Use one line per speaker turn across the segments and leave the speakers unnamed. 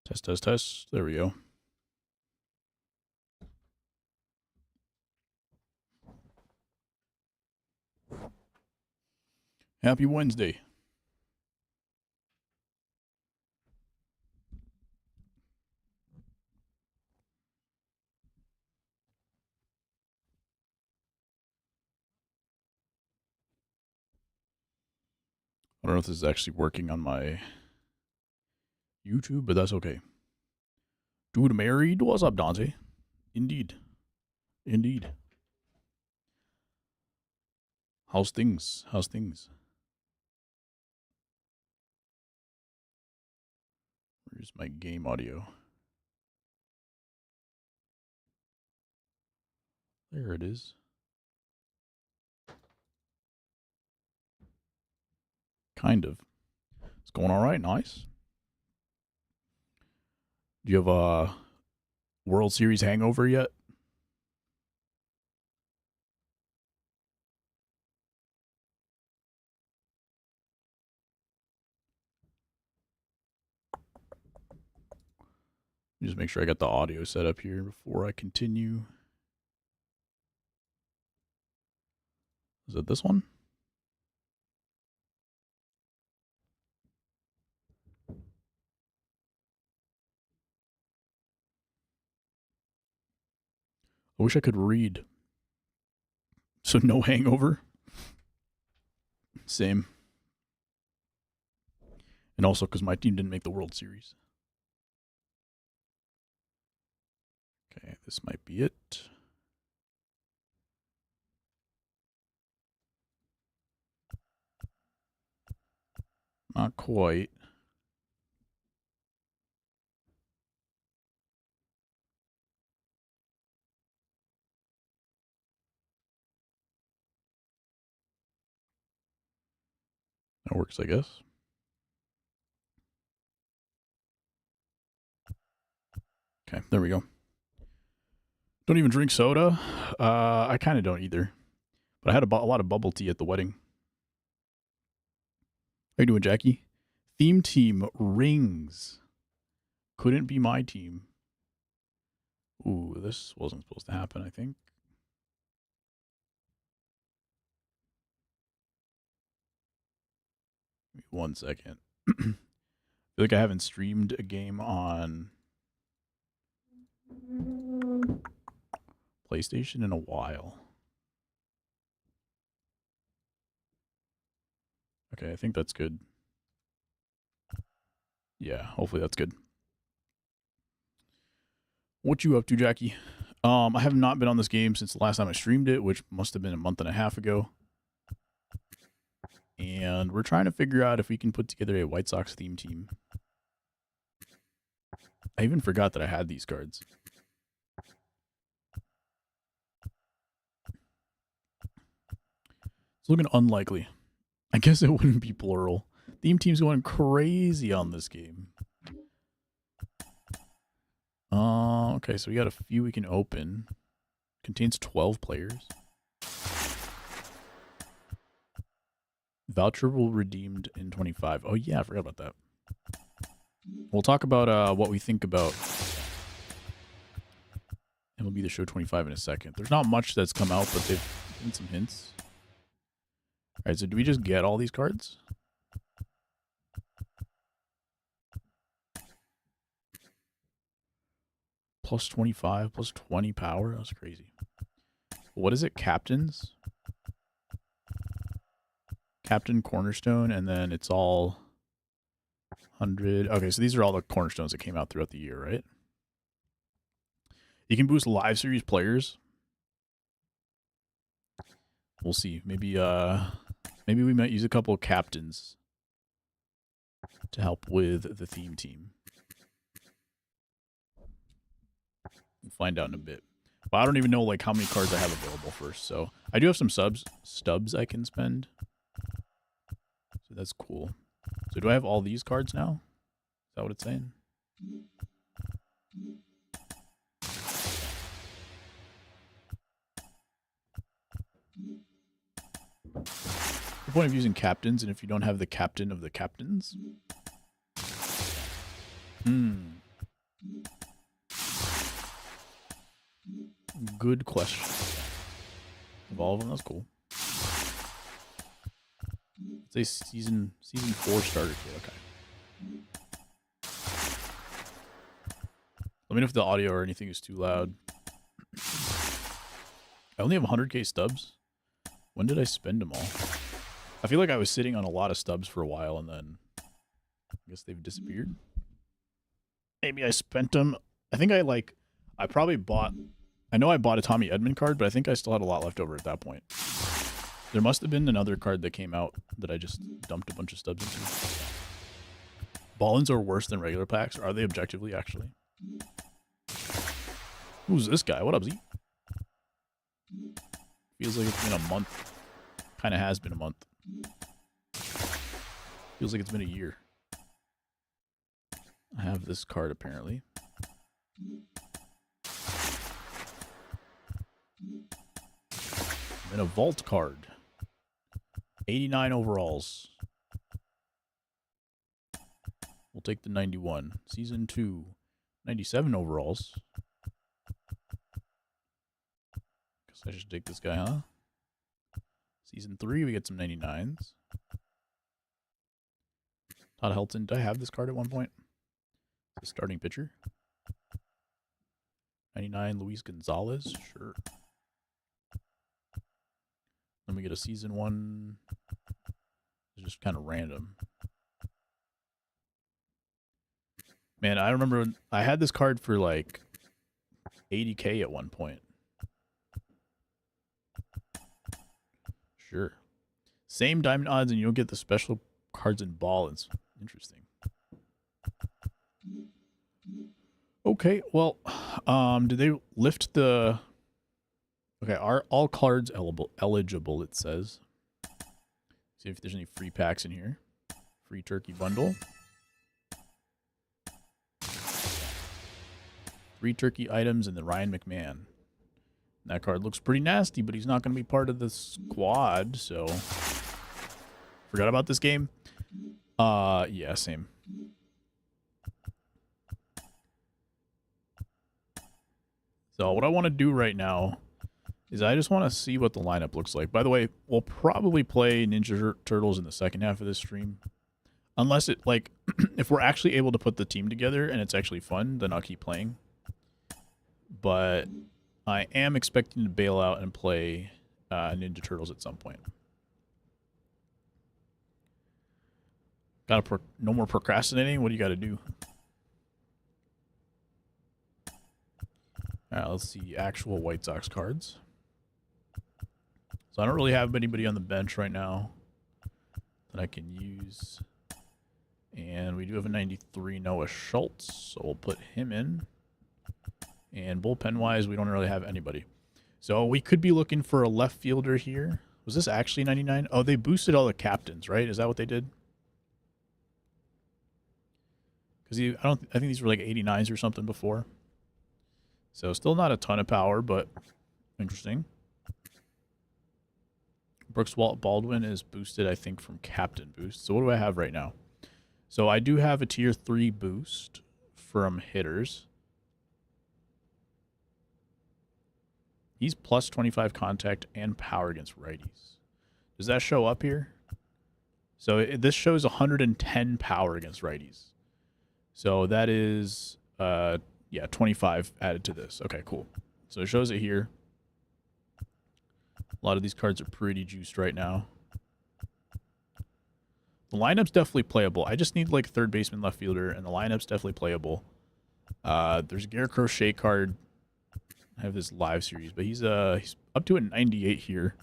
Test, test, test. There we go. Happy Wednesday. I don't know if this is actually working on my YouTube, but that's okay. Dude married? What's up, Dante? Indeed. Indeed. How's things? How's things? Where's my game audio? There it is. Kind of. It's going all right. Nice. Do you have a World Series hangover yet? Just make sure I got the audio set up here before I continue. Is it this one? I wish I could read. So no hangover. Same. And also because my team didn't make the World Series. Okay, this might be it. Not quite. That works, I guess. Okay, there we go. Don't even drink soda. I kind of don't either. But I had a lot of bubble tea at the wedding. How you doing, Jackie? Theme team rings. Couldn't be my team. Ooh, this wasn't supposed to happen, I think. Give me 1 second. I feel like I haven't streamed a game on PlayStation in a while. Okay, I think that's good. Yeah, hopefully that's good. What you up to, Jackie? I have not been on this game since the last time I streamed it, which must have been a month and a half ago. And we're trying to figure out if we can put together a White Sox theme team. I even forgot that I had these cards. It's looking unlikely. I guess it wouldn't be plural. Theme team's going crazy on this game. Okay, so we got a few we can open. Contains 12 players. Voucherable redeemed in 25. Oh yeah, I forgot about that. We'll talk about what we think about MLB The Show 25 in a second. There's not much that's come out, but they've given some hints. All right, so do we just get all these cards? Plus 25, plus 20 power. That's crazy. What is it? Captains? Captain, Cornerstone, and then it's all 100. Okay, so these are all the Cornerstones that came out throughout the year, right? You can boost live series players. We'll see. Maybe we might use a couple of captains to help with the theme team. We'll find out in a bit. But I don't even know like how many cards I have available first. So I do have some stubs I can spend. So that's cool. So do I have all these cards now? Is that what it's saying? The point of using captains, and if you don't have the captain of the captains? Good question. Evolve them, that's cool. Let's say season 4 starter kit, okay. Let me know if the audio or anything is too loud. I only have 100k stubs. When did I spend them all? I feel like I was sitting on a lot of stubs for a while and then I guess they've disappeared. Maybe I spent them. I think I probably bought, I know I bought a Tommy Edman card, but I think I still had a lot left over at that point. There must have been another card that came out that I just dumped a bunch of stubs into. Ball-ins are worse than regular packs. Are they objectively, actually? Who's this guy? What up, Z? Feels like it's been a month. Kind of has been a month. Feels like it's been a year. I have this card, apparently. And a vault card. 89 overalls. We'll take the 91. Season 2. 97 overalls. Guess I should take this guy, huh? Season 3, we get some 99s. Todd Helton. Did I have this card at one point? The starting pitcher. 99, Luis Gonzalez. Sure. Then we get a season 1. It's just kind of random. Man, I remember I had this card for like 80k at one point. Sure. Same diamond odds and you don't get the special cards in ball. It's interesting. Okay, well, did they lift the... Okay, are all cards eligible, it says. See if there's any free packs in here. Free turkey bundle. 3 turkey items and the Ryan McMahon. That card looks pretty nasty, but he's not going to be part of the squad, so... Forgot about this game? Yeah, same. So what I want to do right now is I just want to see what the lineup looks like. By the way, we'll probably play Ninja Turtles in the second half of this stream. Unless it, like, if we're actually able to put the team together and it's actually fun, then I'll keep playing. But I am expecting to bail out and play Ninja Turtles at some point. No more procrastinating? What do you got to do? All right, let's see actual White Sox cards. So I don't really have anybody on the bench right now that I can use. And we do have a 93 Noah Schultz, so we'll put him in. And bullpen-wise, we don't really have anybody. So we could be looking for a left fielder here. Was this actually 99? Oh, they boosted all the captains, right? Is that what they did? Because I think these were like 89s or something before. So still not a ton of power, but interesting. Brooks Baldwin is boosted, I think, from captain boost. So what do I have right now? So I do have a tier 3 boost from hitters. He's plus 25 contact and power against righties. Does that show up here? So this shows 110 power against righties. So that is, yeah, 25 added to this. Okay, cool. So it shows it here. A lot of these cards are pretty juiced right now. The lineup's definitely playable. I just need like third baseman, left fielder, and the lineup's definitely playable. There's a Garrett Crochet card. I have this live series, but he's up to a 98 here.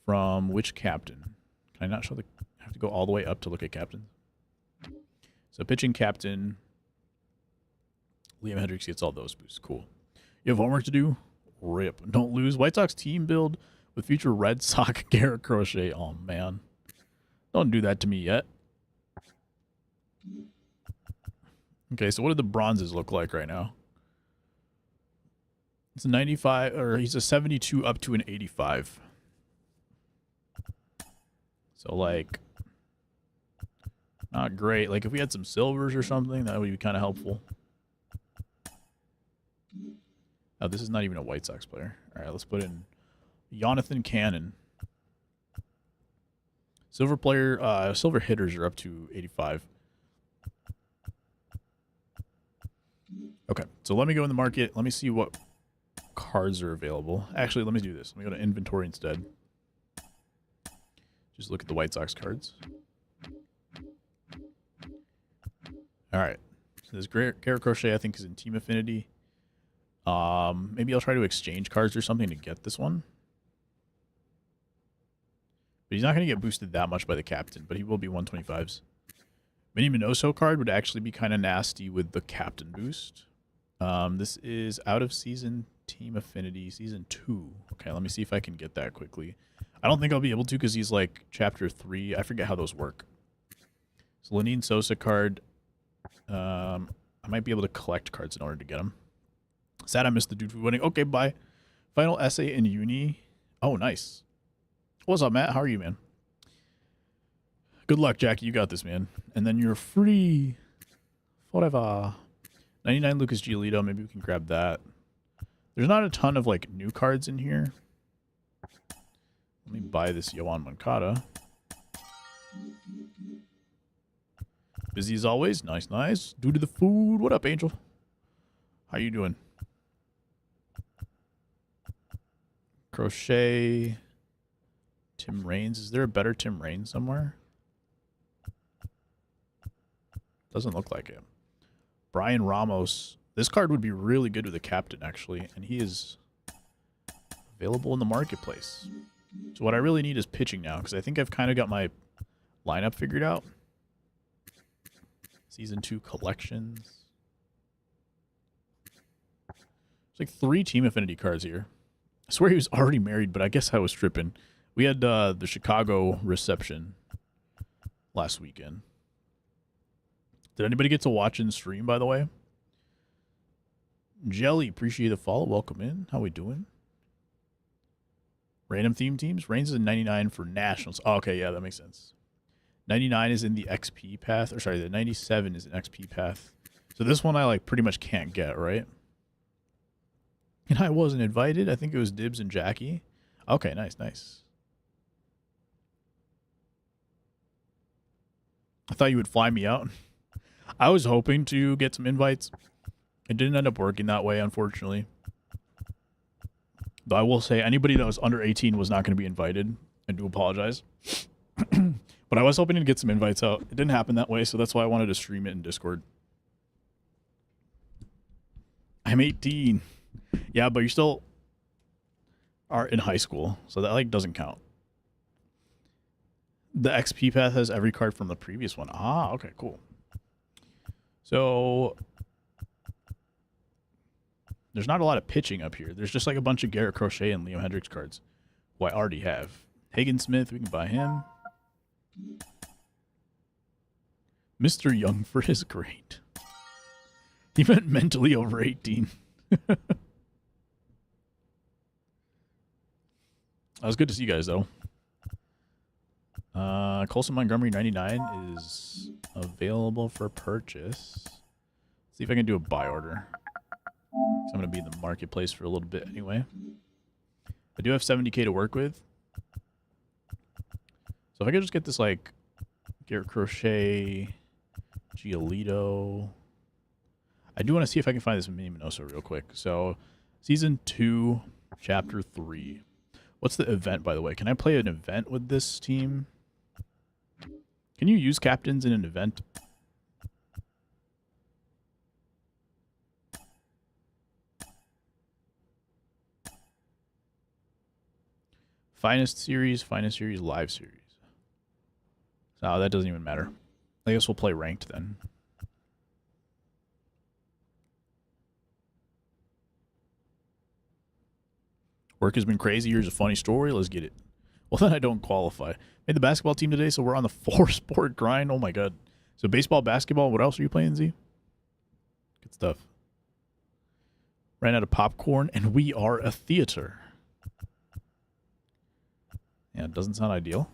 From which captain? Can I not show the... I have to go all the way up to look at captains. So pitching captain, Liam Hendricks gets all those boosts. Cool. You have homework to do? Rip. Don't lose. White Sox team build with future Red Sox Garrett Crochet. Oh, man. Don't do that to me yet. Okay, so what do the bronzes look like right now? It's a 95, or he's a 72 up to an 85. So, like... Not great. Like, if we had some silvers or something, that would be kind of helpful. Oh, this is not even a White Sox player. All right, let's put in Jonathan Cannon. Silver player, silver hitters are up to 85. Okay, so let me go in the market. Let me see what cards are available. Actually, let me do this. Let me go to inventory instead. Just look at the White Sox cards. All right. So this Garrett Crochet, I think, is in Team Affinity. Maybe I'll try to exchange cards or something to get this one. But he's not going to get boosted that much by the captain, but he will be 125s. Mini Minoso card would actually be kind of nasty with the captain boost. This is out of season Team Affinity, season 2. Okay, let me see if I can get that quickly. I don't think I'll be able to because he's like chapter 3. I forget how those work. So Lenine Sosa card. I might be able to collect cards in order to get them. Sad I missed the dude for winning. Okay, bye. Final essay in uni. Oh, nice. What's up, Matt? How are you, man? Good luck, Jackie. You got this, man. And then you're free forever. 99 Lucas Giolito. Maybe we can grab that. There's not a ton of like new cards in here. Let me buy this Yohan Moncada. Busy as always. Nice, nice. Due to the food. What up, Angel? How you doing? Crochet. Tim Raines. Is there a better Tim Raines somewhere? Doesn't look like it. Brian Ramos. This card would be really good with the captain, actually. And he is available in the marketplace. So what I really need is pitching now, because I think I've kind of got my lineup figured out. Season 2 collections. There's like 3 Team Affinity cards here. I swear he was already married, but I guess I was tripping. We had the Chicago reception last weekend. Did anybody get to watch and stream, by the way? Jelly, appreciate the follow. Welcome in. How we doing? Random theme teams. Reigns is 99 for Nationals. Oh, okay, yeah, that makes sense. 99 is in the XP path. Or sorry, the 97 is an XP path. So this one I like pretty much can't get, right? And I wasn't invited. I think it was Dibs and Jackie. Okay, nice, nice. I thought you would fly me out. I was hoping to get some invites. It didn't end up working that way, unfortunately. Though I will say, anybody that was under 18 was not going to be invited. I do apologize. But I was hoping to get some invites out. It didn't happen that way, so that's why I wanted to stream it in Discord. I'm 18. Yeah, but you still are in high school, so that like doesn't count. The XP path has every card from the previous one. Ah, okay, cool. So there's not a lot of pitching up here. There's just like a bunch of Garrett Crochet and Liam Hendricks cards, who I already have. Hagen Smith, we can buy him. Mr. Youngford is great. He meant mentally over 18. That was good to see you guys, though. Colson Montgomery 99 is available for purchase. See if I can do a buy order. So I'm going to be in the marketplace for a little bit anyway. I do have 70K to work with. So if I could just get this, like, Garrett Crochet, Giolito. I do want to see if I can find this Mini Minoso real quick. So, Season 2, Chapter 3. What's the event, by the way? Can I play an event with this team? Can you use captains in an event? Finest series, live series. No, that doesn't even matter. I guess we'll play ranked then. Work has been crazy. Here's a funny story. Let's get it. Well, then I don't qualify. Made the basketball team today, so we're on the 4-sport grind. Oh, my God. So baseball, basketball, what else are you playing, Z? Good stuff. Ran out of popcorn, and we are a theater. Yeah, it doesn't sound ideal.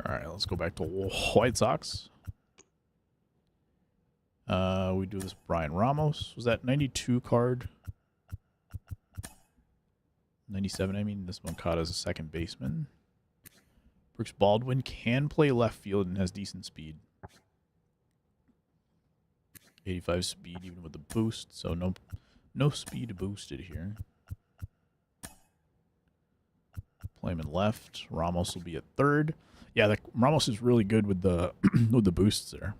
All right, let's go back to White Sox. We do this Brian Ramos. Was that 92 card? 97, I mean. This Moncada is a second baseman. Brooks Baldwin can play left field and has decent speed. 85 speed even with the boost, so no speed boosted here. Play him in left. Ramos will be at third. Yeah, Ramos is really good with the with the boosts there.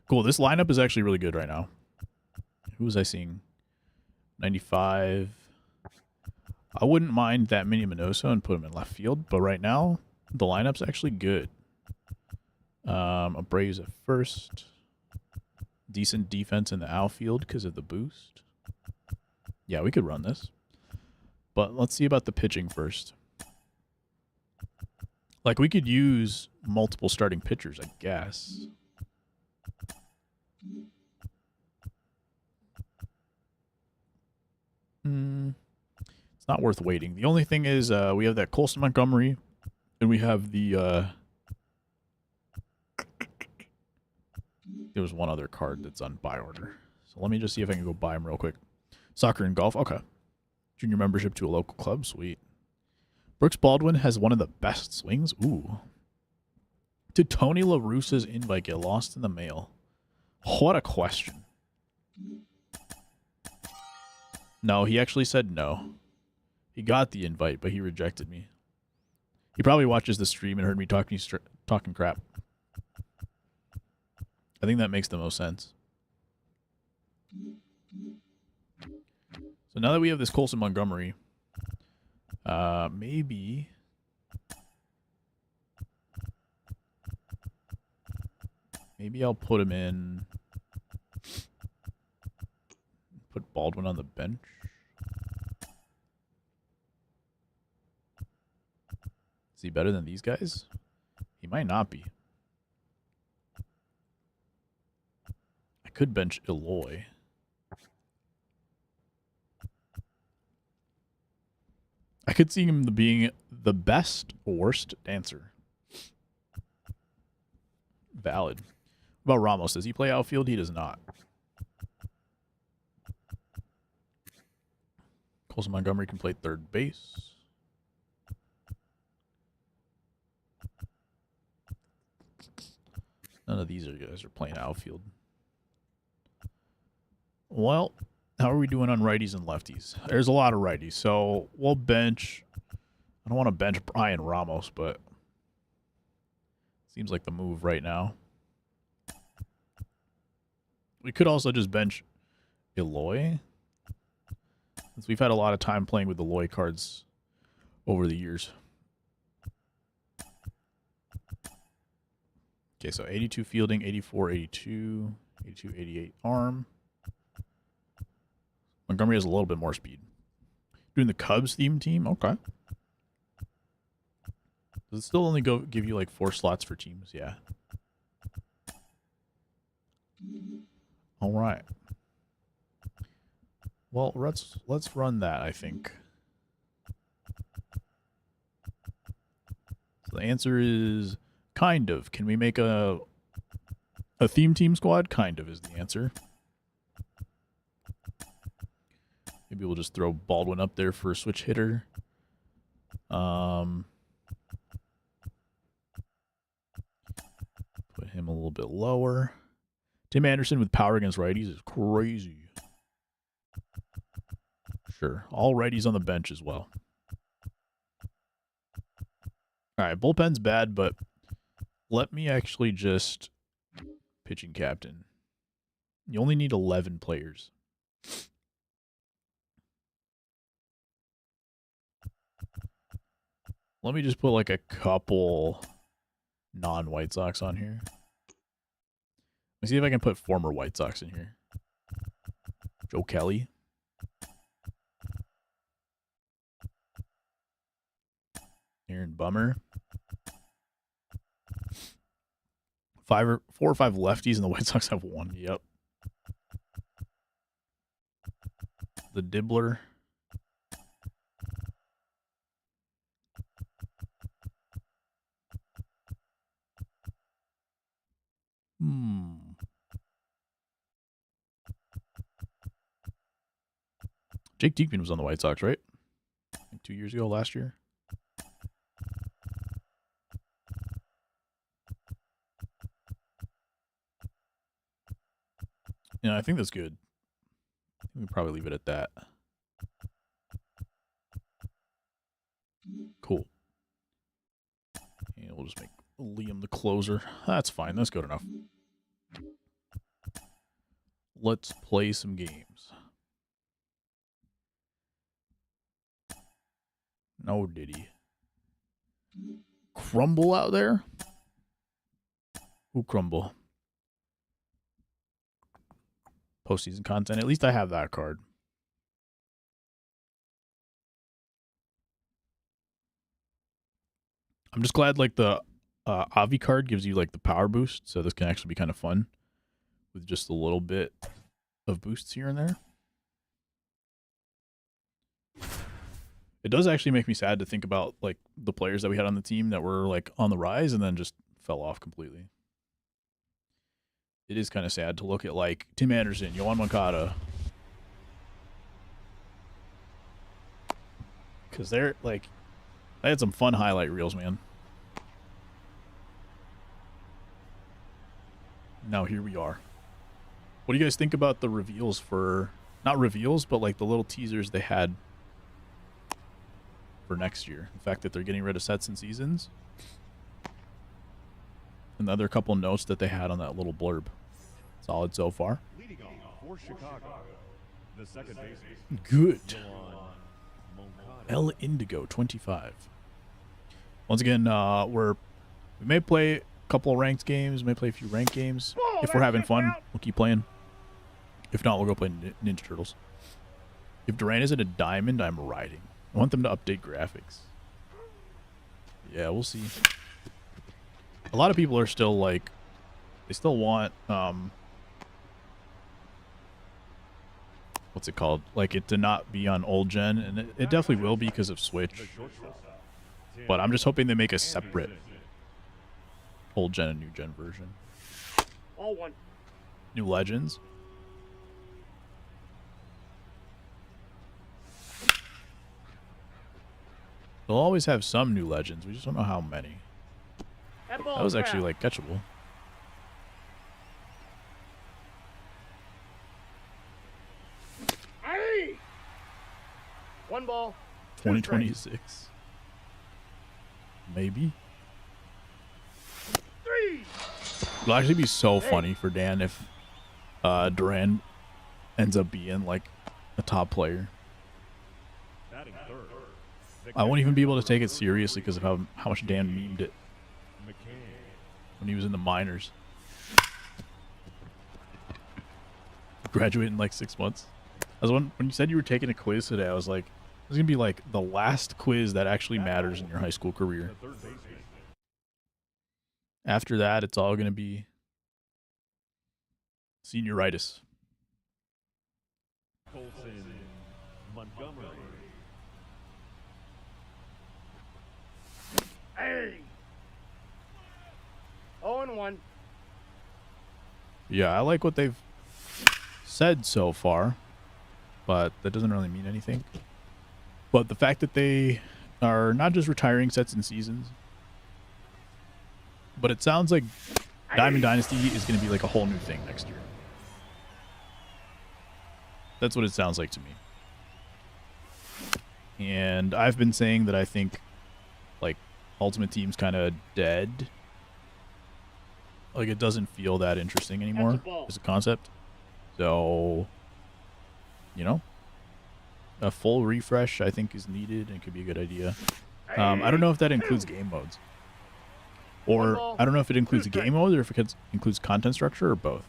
Cool. This lineup is actually really good right now. Who was I seeing? 95. I wouldn't mind that Mini Minoso and put him in left field, but right now the lineup's actually good. Abreu's at first. Decent defense in the outfield because of the boost. Yeah, we could run this. But let's see about the pitching first. Like, we could use multiple starting pitchers, I guess. It's not worth waiting. The only thing is we have that Colson Montgomery, and we have the... there was one other card that's on buy order. So let me just see if I can go buy him real quick. Soccer and golf. Okay. Junior membership to a local club. Sweet. Brooks Baldwin has one of the best swings. Ooh. Did Tony La Russa's invite get lost in the mail? What a question. No, he actually said no. He got the invite, but he rejected me. He probably watches the stream and heard me talking crap. I think that makes the most sense. So now that we have this Colson Montgomery, maybe I'll put him in. Put Baldwin on the bench. Is he better than these guys? He might not be. I could bench Eloy. I could see him being the best or worst dancer. Valid. What about Ramos? Does he play outfield? He does not. Colson Montgomery can play third base. None of these guys are playing outfield. Well, how are we doing on righties and lefties? There's a lot of righties, so we'll bench. I don't want to bench Brian Ramos, but seems like the move right now. We could also just bench Eloy, since we've had a lot of time playing with the Eloy cards over the years. Okay, so 82 fielding, 84, 82, 82, 88 arm. Montgomery has a little bit more speed. Doing the Cubs theme team? Okay. Does it still only give you like 4 slots for teams? Yeah. All right. Well, let's run that, I think. So the answer is kind of. Can we make a theme team squad? Kind of is the answer. Maybe we'll just throw Baldwin up there for a switch hitter. Put him a little bit lower. Tim Anderson with power against righties is crazy. Sure. All righties on the bench as well. All right, bullpen's bad, but let me actually just pitching captain. You only need 11 players. Let me just put like a couple non-White Sox on here. Let's see if I can put former White Sox in here. Joe Kelly. Aaron Bummer. 4 or 5 lefties, and the White Sox have 1. Yep. The Dibbler. Jake Diekman was on the White Sox, right? Like 2 years ago, last year. Yeah, I think that's good. We can probably leave it at that. Cool. And we'll just make Liam the closer. That's fine. That's good enough. Let's play some games. No, did he? Crumble out there? Who Crumble? Postseason content. At least I have that card. I'm just glad like the Avi card gives you like the power boost, so this can actually be kind of fun with just a little bit of boosts here and there. It does actually make me sad to think about like the players that we had on the team that were like on the rise and then just fell off completely. It is kind of sad to look at like Tim Anderson, Yohan Moncada, because they're like, they had some fun highlight reels, man. Now here we are. What do you guys think about the reveals for, not reveals, but like the little teasers they had for next year? The fact that they're getting rid of sets and seasons. And the other couple notes that they had on that little blurb. Solid so far.
Leading off for Chicago, the second baseman.
Good. El Indigo 25. Once again, we may play a couple of ranked games, may play a few ranked games. If we're having fun, we'll keep playing. If not, we'll go play Ninja Turtles. If Duran isn't a diamond, I'm riding. I want them to update graphics. Yeah, we'll see. A lot of people are still like, they still want what's it called? Like it to not be on old gen, and it definitely will be because of Switch. But I'm just hoping they make a separate old gen and new gen version.
All one.
New Legends. They'll always have some new Legends. We just don't know how many. That was actually like catchable.
Hey! One ball.
2026. Maybe.
Three.
It'll actually be so funny for Dan if Duran ends up being like a top player. I won't even be able to take it seriously because of how much Dan memed it when he was in the minors. Graduate in like 6 months. When you said you were taking a quiz today, I was like, this is gonna be like the last quiz that actually matters in your high school career. After that, it's all gonna be senioritis.
Montgomery.
Hey! 0-1.
Yeah, I like what they've said so far, but that doesn't really mean anything. But the fact that they are not just retiring sets and seasons, but it sounds like Diamond Dynasty is going to be like a whole new thing next year. That's what it sounds like to me. And I've been saying that I think like Ultimate Team's kind of dead. Like it doesn't feel that interesting anymore as a concept. So, you know, a full refresh I think is needed and could be a good idea. I don't know if that includes game modes. Or I don't know if it includes game mode or if it includes content structure or both.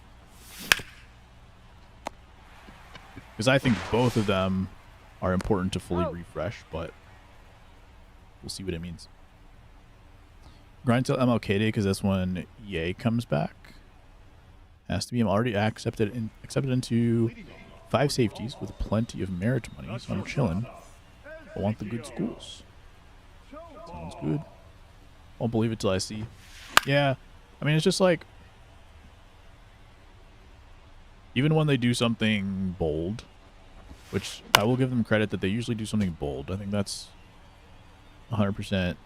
Because I think both of them are important to fully refresh, but we'll see what it means. Grind till MLK Day because that's when EA comes back. Has to be. I'm already accepted into 5 safeties with plenty of merit money, so I'm chilling. I want the good schools. Sounds good. Won't believe it till I see. Yeah, I mean it's just like Even when they do something bold, which I will give them credit that they usually do something bold. I think that's 100%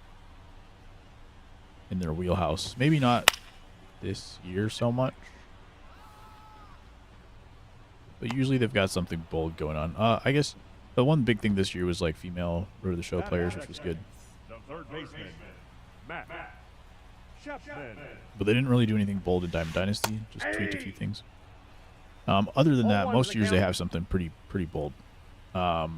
in their wheelhouse. Maybe not this year so much, but usually they've got something bold going on. I guess the one big thing this year was like female Road to the Show players, which was good.
The third baseman, Matt Chapman.
But they didn't really do anything bold in Diamond Dynasty. Just tweaked a few things. Other than that, most years they have something pretty bold. But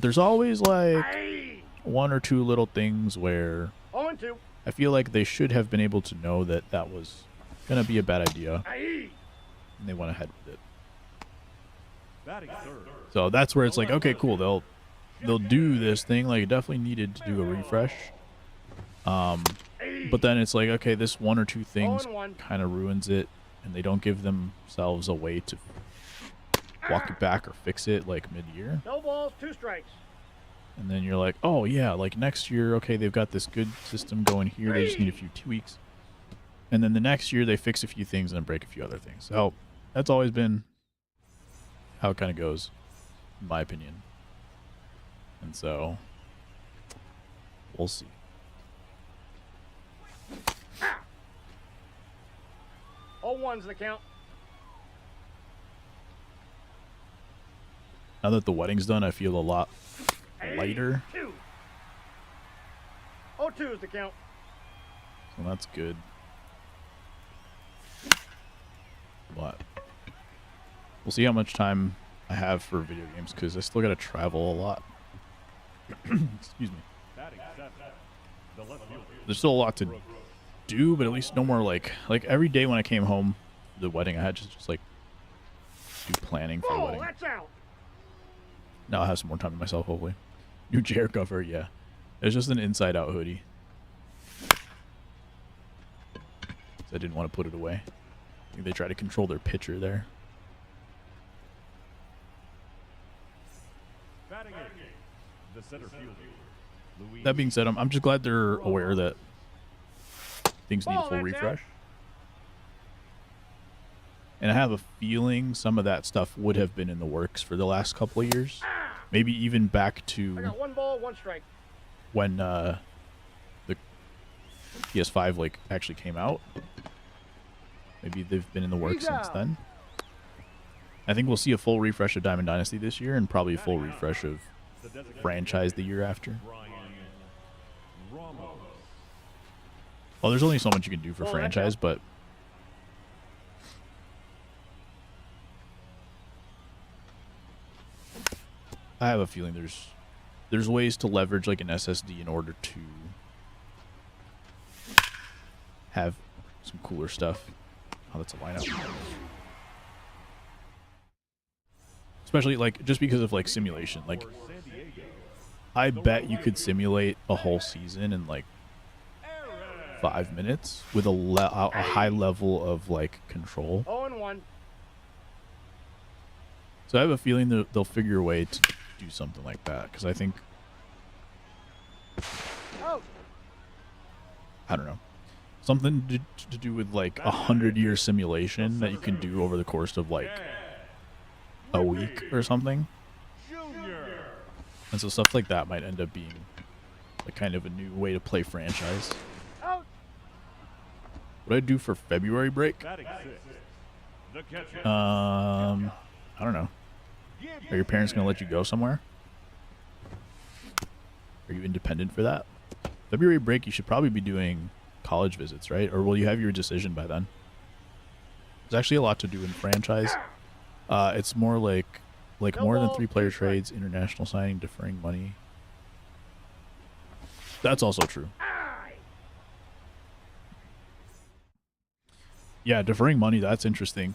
there's always like one or two little things where
0-2.
I feel like they should have been able to know that that was gonna be a bad idea, and they went ahead with it.
Batting third.
So that's where it's like, okay, cool. They'll do this thing. Like, it definitely needed to do a refresh. But then it's like, okay, this one or two things
0-1.
kind of ruins it, and they don't give themselves a way to walk it back or fix it like mid-year.
No balls, 2 strikes.
And then you're like, oh yeah, like next year, okay, they've got this good system going here. They just need a few tweaks. And then the next year they fix a few things and then break a few other things. So that's always been how it kind of goes, in my opinion. And so we'll see.
0-1's the count.
Now that the wedding's done, I feel a lot lighter.
2. 0-2 is the count.
So that's good. But we'll see how much time I have for video games, because I still got to travel a lot. Excuse me.
Batting seventh. The left fielder.
There's still a lot to do, but at least no more like every day when I came home from the wedding, I had to just like do planning for the
Oh,
wedding.
that's out.
Now I'll have some more time to myself, hopefully. New chair cover, yeah. It's just an inside-out hoodie. I didn't want to put it away. I think they try to control their pitcher there.
Batting eighth. The center fielder, Louis.
That being said, I'm just glad they're aware that things need a
Oh,
full
that's
refresh. And I have a feeling some of that stuff would have been in the works for the last couple of years. Maybe even back
I
to
got 1 ball, 1 strike.
when the PS5 like actually came out. Maybe they've been in the works since then. I think we'll see a full refresh of Diamond Dynasty this year, and probably a full refresh of
The designated
franchise the year after.
Brian Ramos.
Well, there's only so much you can do for
Oh, that's
franchise,
out.
but I have a feeling there's ways to leverage like an SSD in order to have some cooler stuff. Oh, that's a lineup. Especially like just because of like simulation. Like
For San Diego.
I bet you could simulate a whole season in like 5 minutes with a high level of like control.
0-1.
So I have a feeling that they'll figure a way to do something like that, because I think,
Out.
I don't know, something to do with like 100-year simulation that you can do over the course of like a week or something.
Junior.
And so stuff like that might end up being like kind of a new way to play franchise.
Out.
What I do for February break?
Batting sixth. The catcher.
I don't know. Are your parents gonna let you go somewhere? Are you independent for that? February break, you should probably be doing college visits, right? Or will you have your decision by then? There's actually a lot to do in franchise. It's more like more than 3-player trades, international signing, deferring money. That's also true. Yeah, deferring money, that's interesting.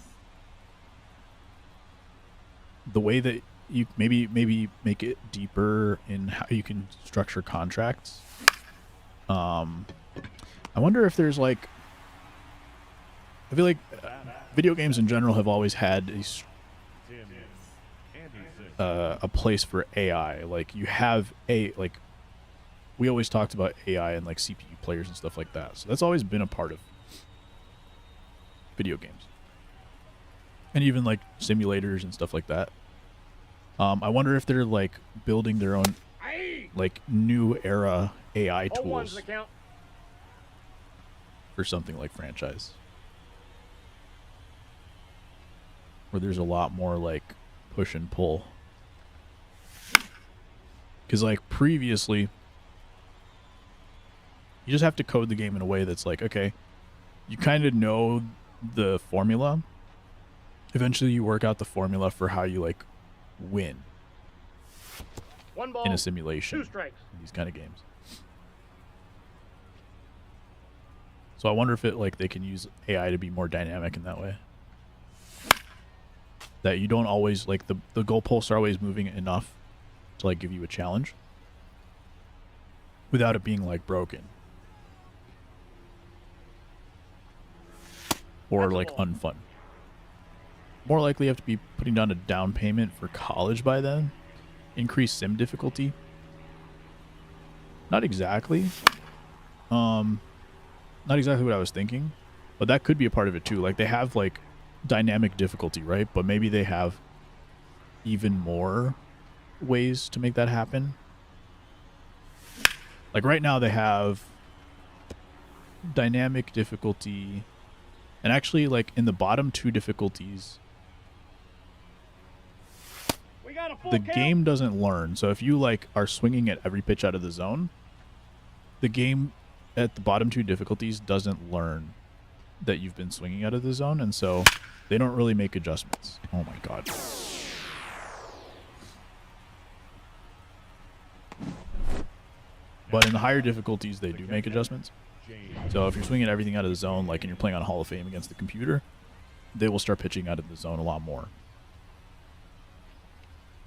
The way that you maybe make it deeper in how you can structure contracts. I wonder if there's like, I feel like video games in general have always had
Tim Anderson.
a place for AI. Like you have like we always talked about AI and like CPU players and stuff like that. So that's always been a part of video games. and even like simulators and stuff like that. I wonder if they're like building their own like new era AI
All ones
tools
the count.
for something like franchise, where there's a lot more like push and pull. Because like previously, you just have to code the game in a way that's like, okay, you kind of know the formula. Eventually you work out the formula for how you like win
One ball.
in a simulation
2 strikes.
in these kind of games. So I wonder if it like they can use AI to be more dynamic in that way. That you don't always like the goalposts are always moving enough to like give you a challenge without it being like broken or
That's a
like
ball.
unfun. More likely you have to be putting down a down payment for college by then. Increase sim difficulty. Not exactly. Not exactly what I was thinking, but that could be a part of it too. Like they have like dynamic difficulty, right? But maybe they have even more ways to make that happen. Like right now they have dynamic difficulty, and actually like in the bottom 2 difficulties,
We got a full
the
count.
game doesn't learn. So if you like are swinging at every pitch out of the zone, the game at the bottom 2 difficulties doesn't learn that you've been swinging out of the zone, and so they don't really make adjustments. Oh my god. But in the higher difficulties, they do make adjustments. So if you're swinging everything out of the zone, like and you're playing on Hall of Fame against the computer, they will start pitching out of the zone a lot more.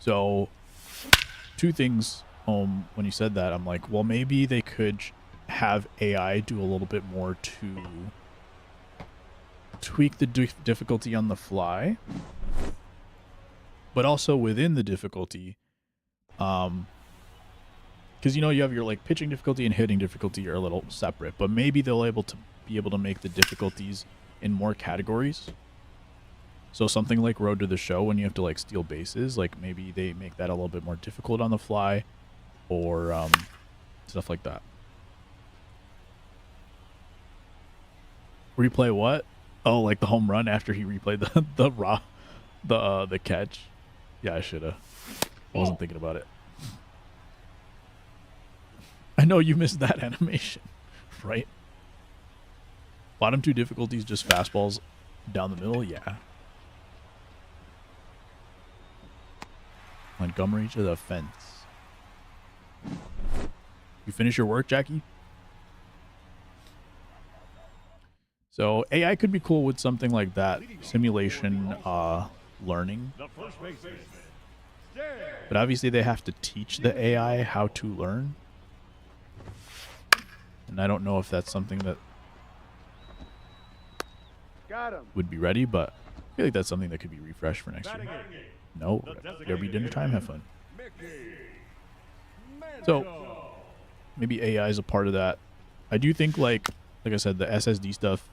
So 2 things when you said that, I'm like, well, maybe they could have AI do a little bit more to tweak the difficulty on the fly, but also within the difficulty, because you know you have your like pitching difficulty and hitting difficulty are a little separate, but maybe they'll be able to make the difficulties in more categories. So something like Road to the Show, when you have to like steal bases, like maybe they make that a little bit more difficult on the fly, or stuff like that. Replay what? Oh, like the home run after he replayed the catch. Yeah, I should have. I wasn't thinking about it. I know you missed that animation, right? Bottom 2 difficulties, just fastballs down the middle. Yeah. Montgomery to the fence. You finish your work, Jackie? So AI could be cool with something like that, simulation learning.
The first baseman.
But obviously they have to teach the AI how to learn. And I don't know if that's something that
Got him.
would be ready, but I feel like that's something that could be refreshed for next year. No, every dinner time, have fun. So maybe AI is a part of that. I do think like I said, the SSD stuff,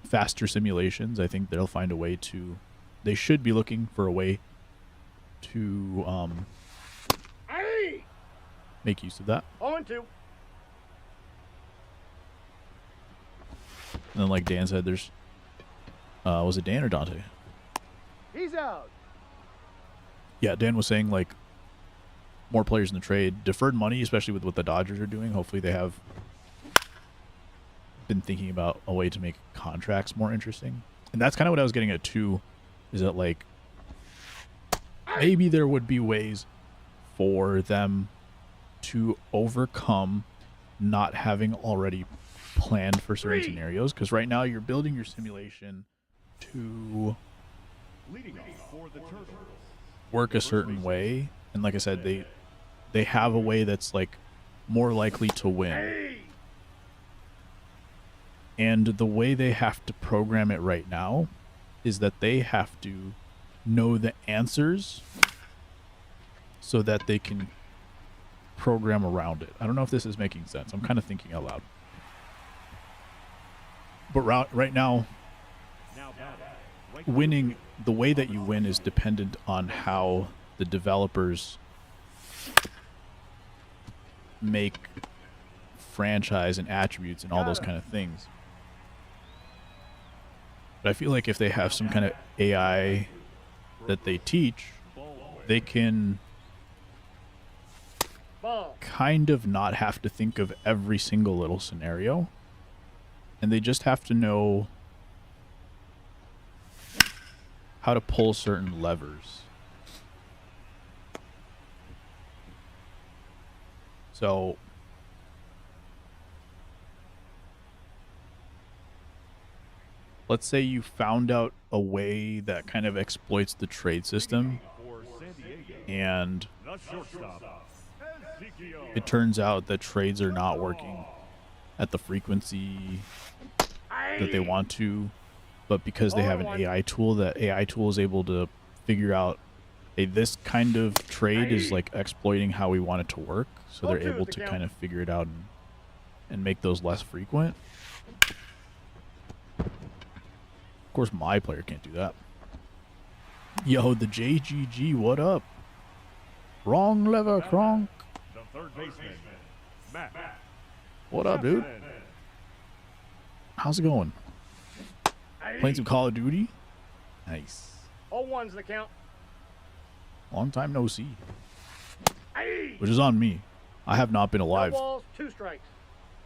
faster simulations, I think they'll find a way to, they should be looking for a way to
Hey!
make use of that.
0-2.
And then like Dan said, there's was it Dan or Dante?
He's out.
Yeah, Dan was saying like more players in the trade, deferred money, especially with what the Dodgers are doing. Hopefully they have been thinking about a way to make contracts more interesting. And that's kind of what I was getting at too, is that like maybe there would be ways for them to overcome not having already planned for certain scenarios, because right now you're building your simulation to
Leading off for the Turtles.
work a certain way, and like I said, they have a way that's like more likely to win. And the way they have to program it right now is that they have to know the answers so that they can program around it. I don't know if this is making sense. I'm kind of thinking out loud. But right now,
Now batting. Right
winning the way that you win is dependent on how the developers make franchise and attributes and all those kind of things. But I feel like if they have some kind of AI that they teach, they can kind of not have to think of every single little scenario. And they just have to know how to pull certain levers. So let's say you found out a way that kind of exploits the trade system, and it turns out that trades are not working at the frequency that they want to, but because they have an AI tool, that AI tool is able to figure out, hey, this kind of trade is like exploiting how we want it to work, so they're able to kind of figure it out and make those less frequent. Of course, my player can't do that. Yo, the JGG, what up? Wrong lever, Kronk.
The third baseman, Matt.
What up, dude? How's it going? Playing some Call of Duty? Nice.
0-1's the count.
Long time no see. Which is on me. I have not been alive
No balls, 2 strikes.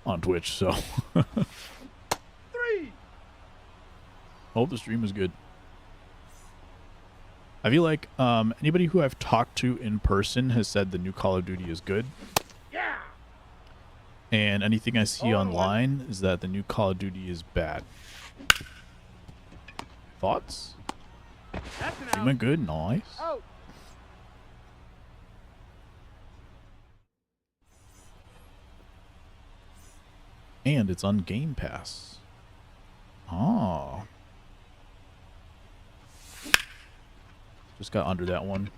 on Twitch, so
3.
hope the stream is good. I feel like anybody who I've talked to in person has said the new Call of Duty is good.
Yeah.
And anything I see online is that the new Call of Duty is bad. Thoughts?
That's an
Stream
out.
went good? Nice.
Out.
And it's on Game Pass. Oh. Just got under that one.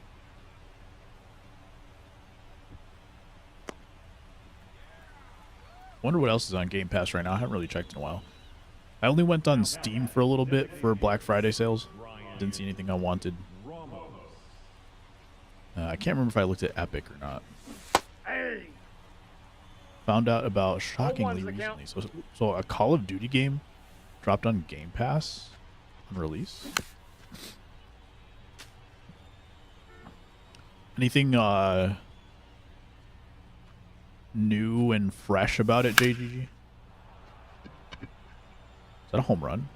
Wonder what else is on Game Pass right now. I haven't really checked in a while. I only went on Steam for a little bit for Black Friday sales. Didn't see anything I wanted. I can't remember if I looked at Epic or not.
Hey.
Found out about shockingly
0-1's the count.
recently. So a Call of Duty game dropped on Game Pass on release. Anything new and fresh about it, JGG? Is that a home run?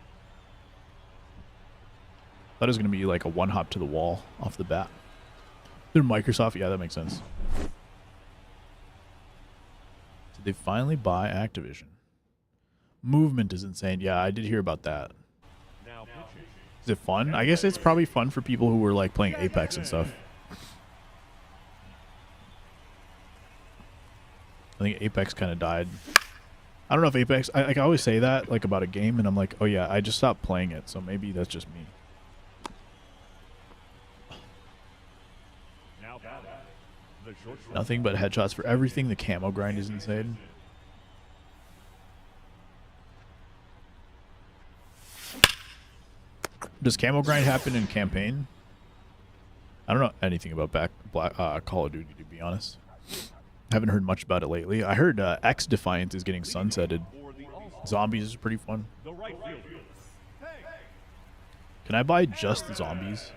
That is going to be like a one hop to the wall off the bat. They're Microsoft. Yeah, that makes sense. Did they finally buy Activision? Movement is insane. Yeah, I did hear about that. Is it fun? I guess it's probably fun for people who were like playing Apex and stuff. I think Apex kind of died. I don't know if Apex... I always say that like about a game, and I'm like, oh yeah, I just stopped playing it, so maybe that's just me. Nothing but headshots for everything. The camo grind is insane. Does camo grind happen in campaign? I don't know anything about Call of Duty, to be honest. Haven't heard much about it lately. I heard X Defiant is getting sunsetted. Zombies is pretty fun. Can I buy just the zombies?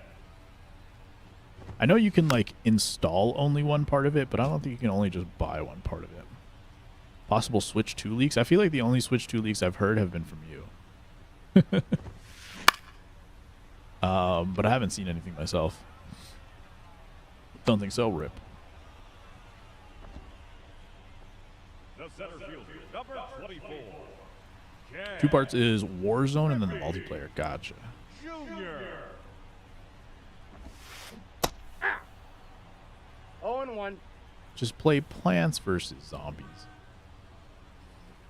I know you can like install only one part of it, but I don't think you can only just buy one part of it. Possible Switch 2 leaks? I feel like the only Switch 2 leaks I've heard have been from you. But I haven't seen anything myself. Don't think so, Rip.
The center fielder, number 24.
2 parts is Warzone and then the multiplayer. Gotcha.
Junior.
0-1.
Just play Plants vs. Zombies.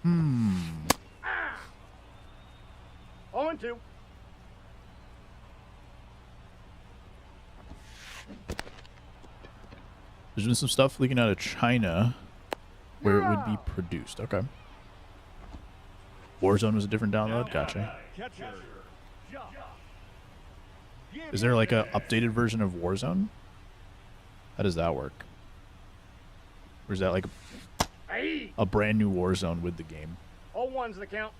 0-2.
There's been some stuff leaking out of China where it would be produced. Okay. Warzone was a different download. Gotcha.
Catcher.
Is there like a updated version of Warzone? How does that work? Or is that like
Hey.
a brand new Warzone with the game?
0-1's the count.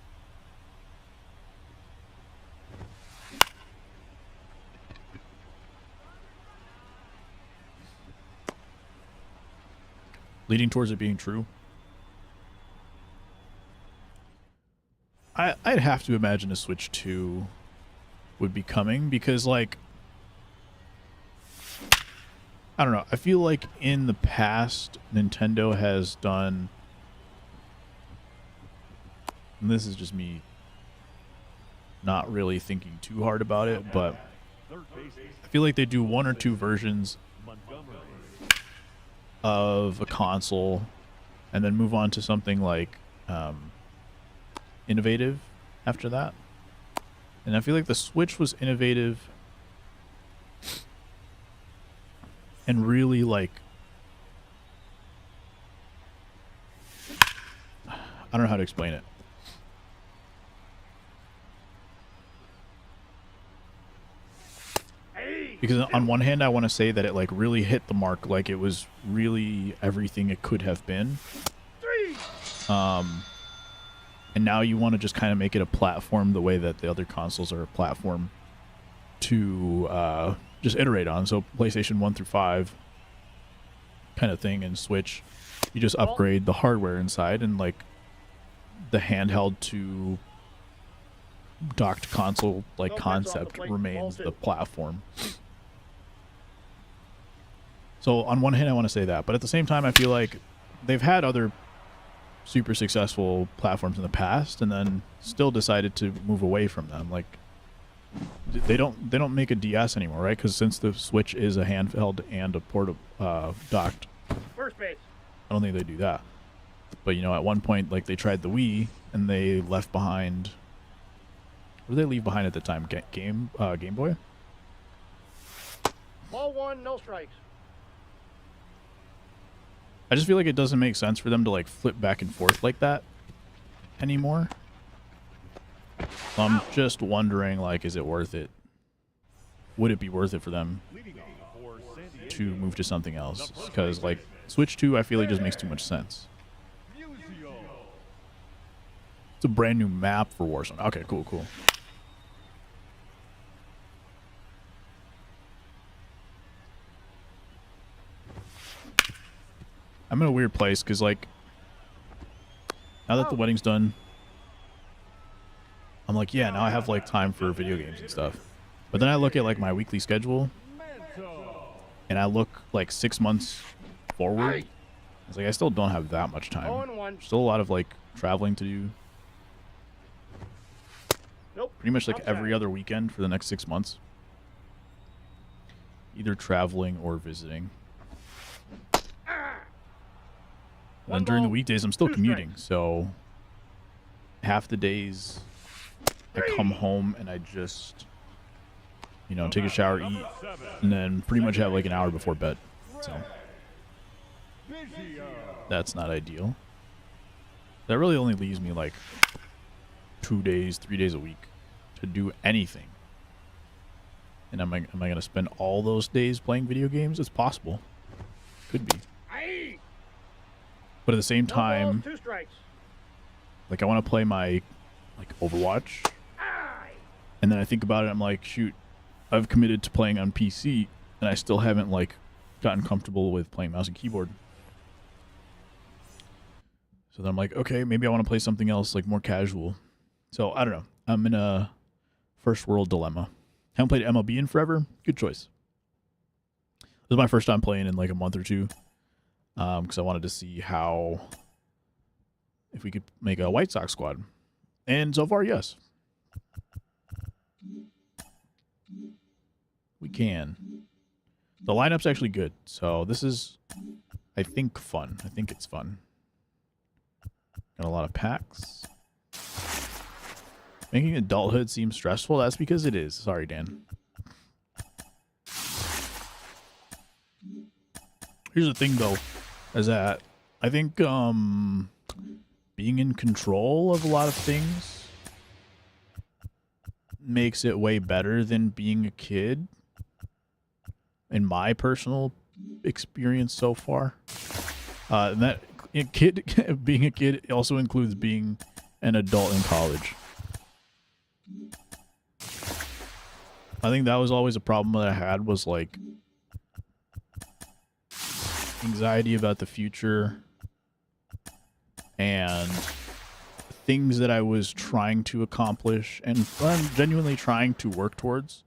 Leading towards it being true? I'd have to imagine a Switch 2 would be coming because, like, I don't know. I feel like in the past, Nintendo has done, and this is just me not really thinking too hard about it, but I feel like they do one or two versions of a console and then move on to something like innovative after that. And I feel like the Switch was innovative and really, like, I don't know how to explain it. Because on one hand, I want to say that it, like, really hit the mark, like it was really everything it could have been. And now you want to just kind of make it a platform the way that the other consoles are a platform to just iterate on. So PlayStation 1 through 5 kind of thing, and Switch, you just upgrade the hardware inside, and like the handheld to docked console like concept remains the platform. So on one hand, I want to say that, but at the same time, I feel like they've had other super successful platforms in the past, and then still decided to move away from them. Like they don't make a DS anymore, right? Because since the Switch is a handheld and a portable docked,
First base.
I don't think they do that. But you know, at one point, like they tried the Wii, and they left behind. What did they leave behind at the time? Game Boy.
Ball 1, no strikes.
I just feel like it doesn't make sense for them to like flip back and forth like that anymore. So I'm just wondering, like, is it worth it? Would it be worth it for them to move to something else? Because like Switch 2, I feel like just makes too much sense. It's a brand new map for Warzone. Okay, cool. I'm in a weird place because, like, now that the wedding's done, I'm like, yeah, now I have, like, time for video games and stuff. But then I look at, like, my weekly schedule, and I look, like, 6 months forward. It's like, I still don't have that much time.
0-1.
Still a lot of, like, traveling to do.
Nope.
Pretty much, like, every other weekend for the next 6 months. Either traveling or visiting. And then during the weekdays, I'm still commuting, so half the days I come home and I just, you know, take a shower, eat, and then pretty much have like an hour before bed. So that's not ideal. That really only leaves me like 2 days, 3 days a week to do anything. And am I going to spend all those days playing video games? It's possible. Could be. But at the same time,
2 strikes.
like, I want to play my, like, Overwatch. And then I think about it, I'm like, shoot, I've committed to playing on PC, and I still haven't, like, gotten comfortable with playing mouse and keyboard. So then I'm like, okay, maybe I want to play something else, like, more casual. So, I don't know. I'm in a first world dilemma. Haven't played MLB in forever. Good choice. This is my first time playing in, like, a month or two. Because I wanted to see if we could make a White Sox squad. And so far, yes. We can. The lineup's actually good. So this is, I think, fun. I think it's fun. Got a lot of packs. Making adulthood seem stressful? That's because it is. Sorry, Dan. Here's the thing, though. Is that I think being in control of a lot of things makes it way better than being a kid in my personal experience so far. And that being a kid also includes being an adult in college. I think that was always a problem that I had, was like anxiety about the future and things that I was trying to accomplish and I'm genuinely trying to work towards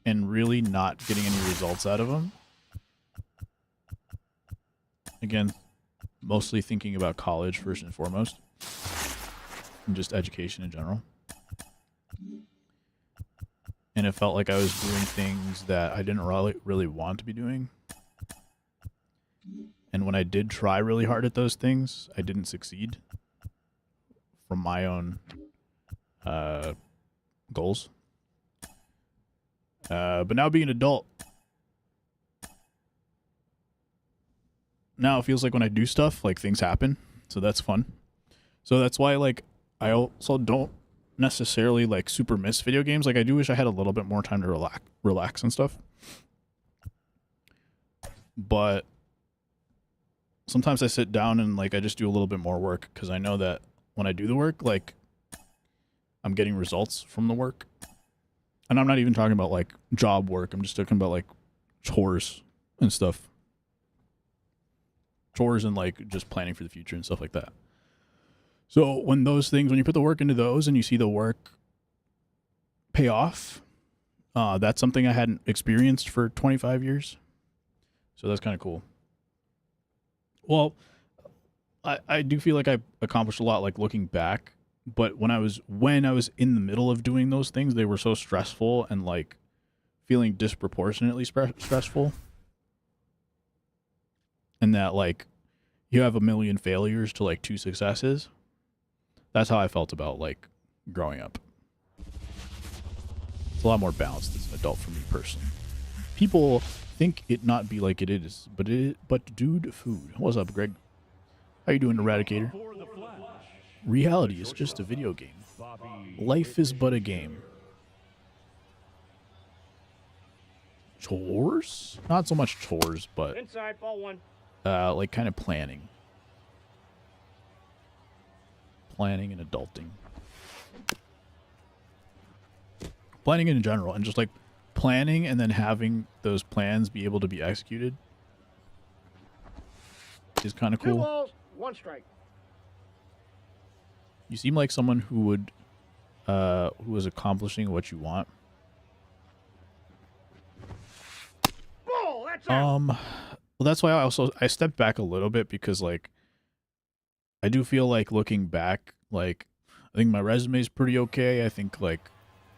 and really not getting any results out of them. Again, mostly thinking about college first and foremost, and just education in general. And it felt like I was doing things that I didn't really want to be doing. And when I did try really hard at those things, I didn't succeed from my own goals. But now being an adult, now it feels like when I do stuff, like things happen. So that's fun. So that's why, like, I also don't necessarily like super miss video games. Like, I do wish I had a little bit more time to relax and stuff. But sometimes I sit down and like I just do a little bit more work because I know that when I do the work, like, I'm getting results from the work. And I'm not even talking about like job work. I'm just talking about like chores and stuff. Chores and like just planning for the future and stuff like that. So when those things, when you put the work into those and you see the work pay off, that's something I hadn't experienced for 25 years. So that's kind of cool. Well, I do feel like I accomplished a lot, like looking back, but when I was in the middle of doing those things, they were so stressful and like feeling disproportionately stressful. And that like you have a million failures to like 2 successes. That's how I felt about like growing up. It's a lot more balanced as an adult for me personally. People think it not be like it is, but dude, food. What's up, Greg? How you doing, Eradicator? Reality is just a video game. Life is but a game. Chores? Not so much chores, but
Inside, ball 1.
like kind of planning. Planning and adulting. Planning in general, and just like planning and then having those plans be able to be executed is kind of
2
cool.
balls, 1 strike.
You seem like someone who would who is accomplishing what you want.
Ball, that's out.
Well, that's why I stepped back a little bit, because like I do feel like looking back, like I think my resume is pretty okay. I think like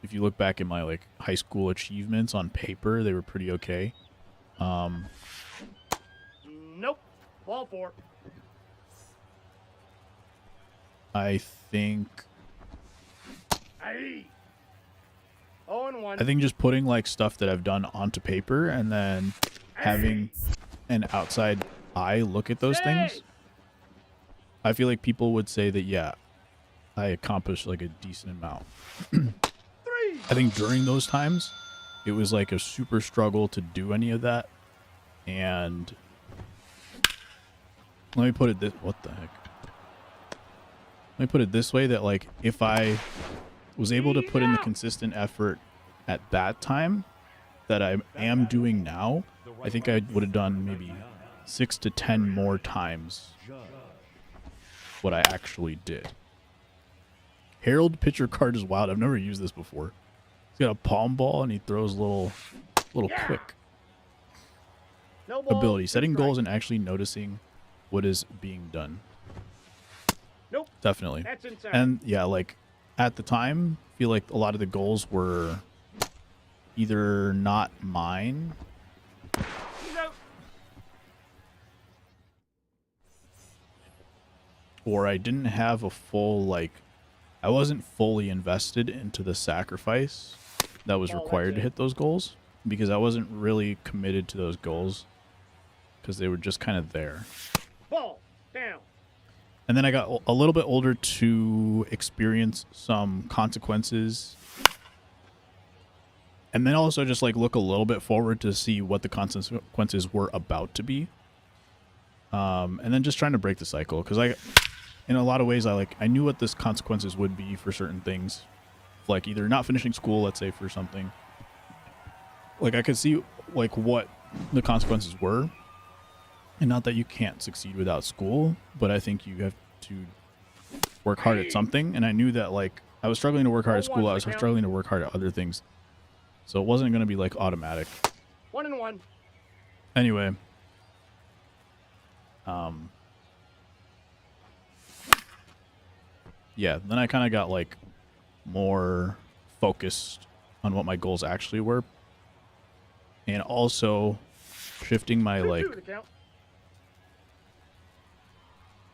if you look back at my like high school achievements on paper, they were pretty okay.
Nope. Ball 4.
I think
0-1.
I think just putting like stuff that I've done onto paper and then having an outside eye look at those things, I feel like people would say that, yeah, I accomplished like a decent amount.
3.
I think during those times, it was like a super struggle to do any of that. And let me put it this, what the heck? Let me put it this way, that like if I was able to put in the consistent effort at that time that I am doing now, I think I would have done maybe 6 to 10 more times what I actually did. Harold pitcher card is wild. I've never used this before. He's got a palm ball and he throws little quick.
No ball,
Ability,
2
setting
strike.
goals and actually noticing what is being done.
Nope.
Definitely.
That's inside.
And yeah, like at the time, I feel like a lot of the goals were either not mine
He's out.
or I didn't have a full, like, I wasn't fully invested into the sacrifice that was
Oh, that's
required to
it.
hit those goals, because I wasn't really committed to those goals because they were just kind of there.
Ball down.
And then I got a little bit older to experience some consequences And then also just like look a little bit forward to see what the consequences were about to be. And then just trying to break the cycle, because in a lot of ways, I knew what this consequences would be for certain things, like either not finishing school, let's say, for something. Like I could see like what the consequences were, and not that you can't succeed without school, but I think you have to work hard at something. And I knew that like I was struggling to work hard at school, I was struggling to work hard at other things, so it wasn't going to be like automatic.
1-1.
Anyway, yeah, then I kind of got like more focused on what my goals actually were, and also shifting my like
2-2 the count.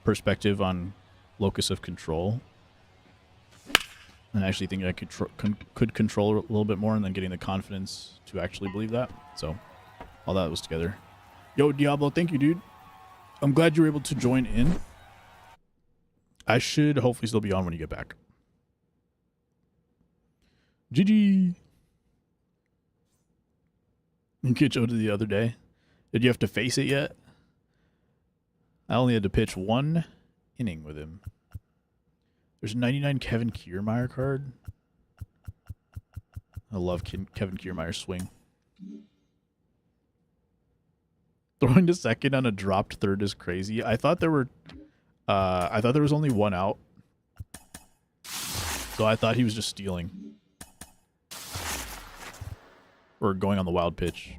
perspective on locus of control, and I actually think I could control a little bit more, and then getting the confidence to actually believe that. So all that was together. Yo, Diablo, thank you, dude. I'm glad you were able to join in. I should hopefully still be on when you get back. GG. You catch Oda the other day. Did you have to face it yet? I only had to pitch 1 inning with him. There's a 99 Kevin Kiermaier card. I love Kevin Kiermaier's swing. Throwing to second on a dropped third is crazy. I thought there were I thought there was only 1 out. So I thought he was just stealing. Or going on the wild pitch.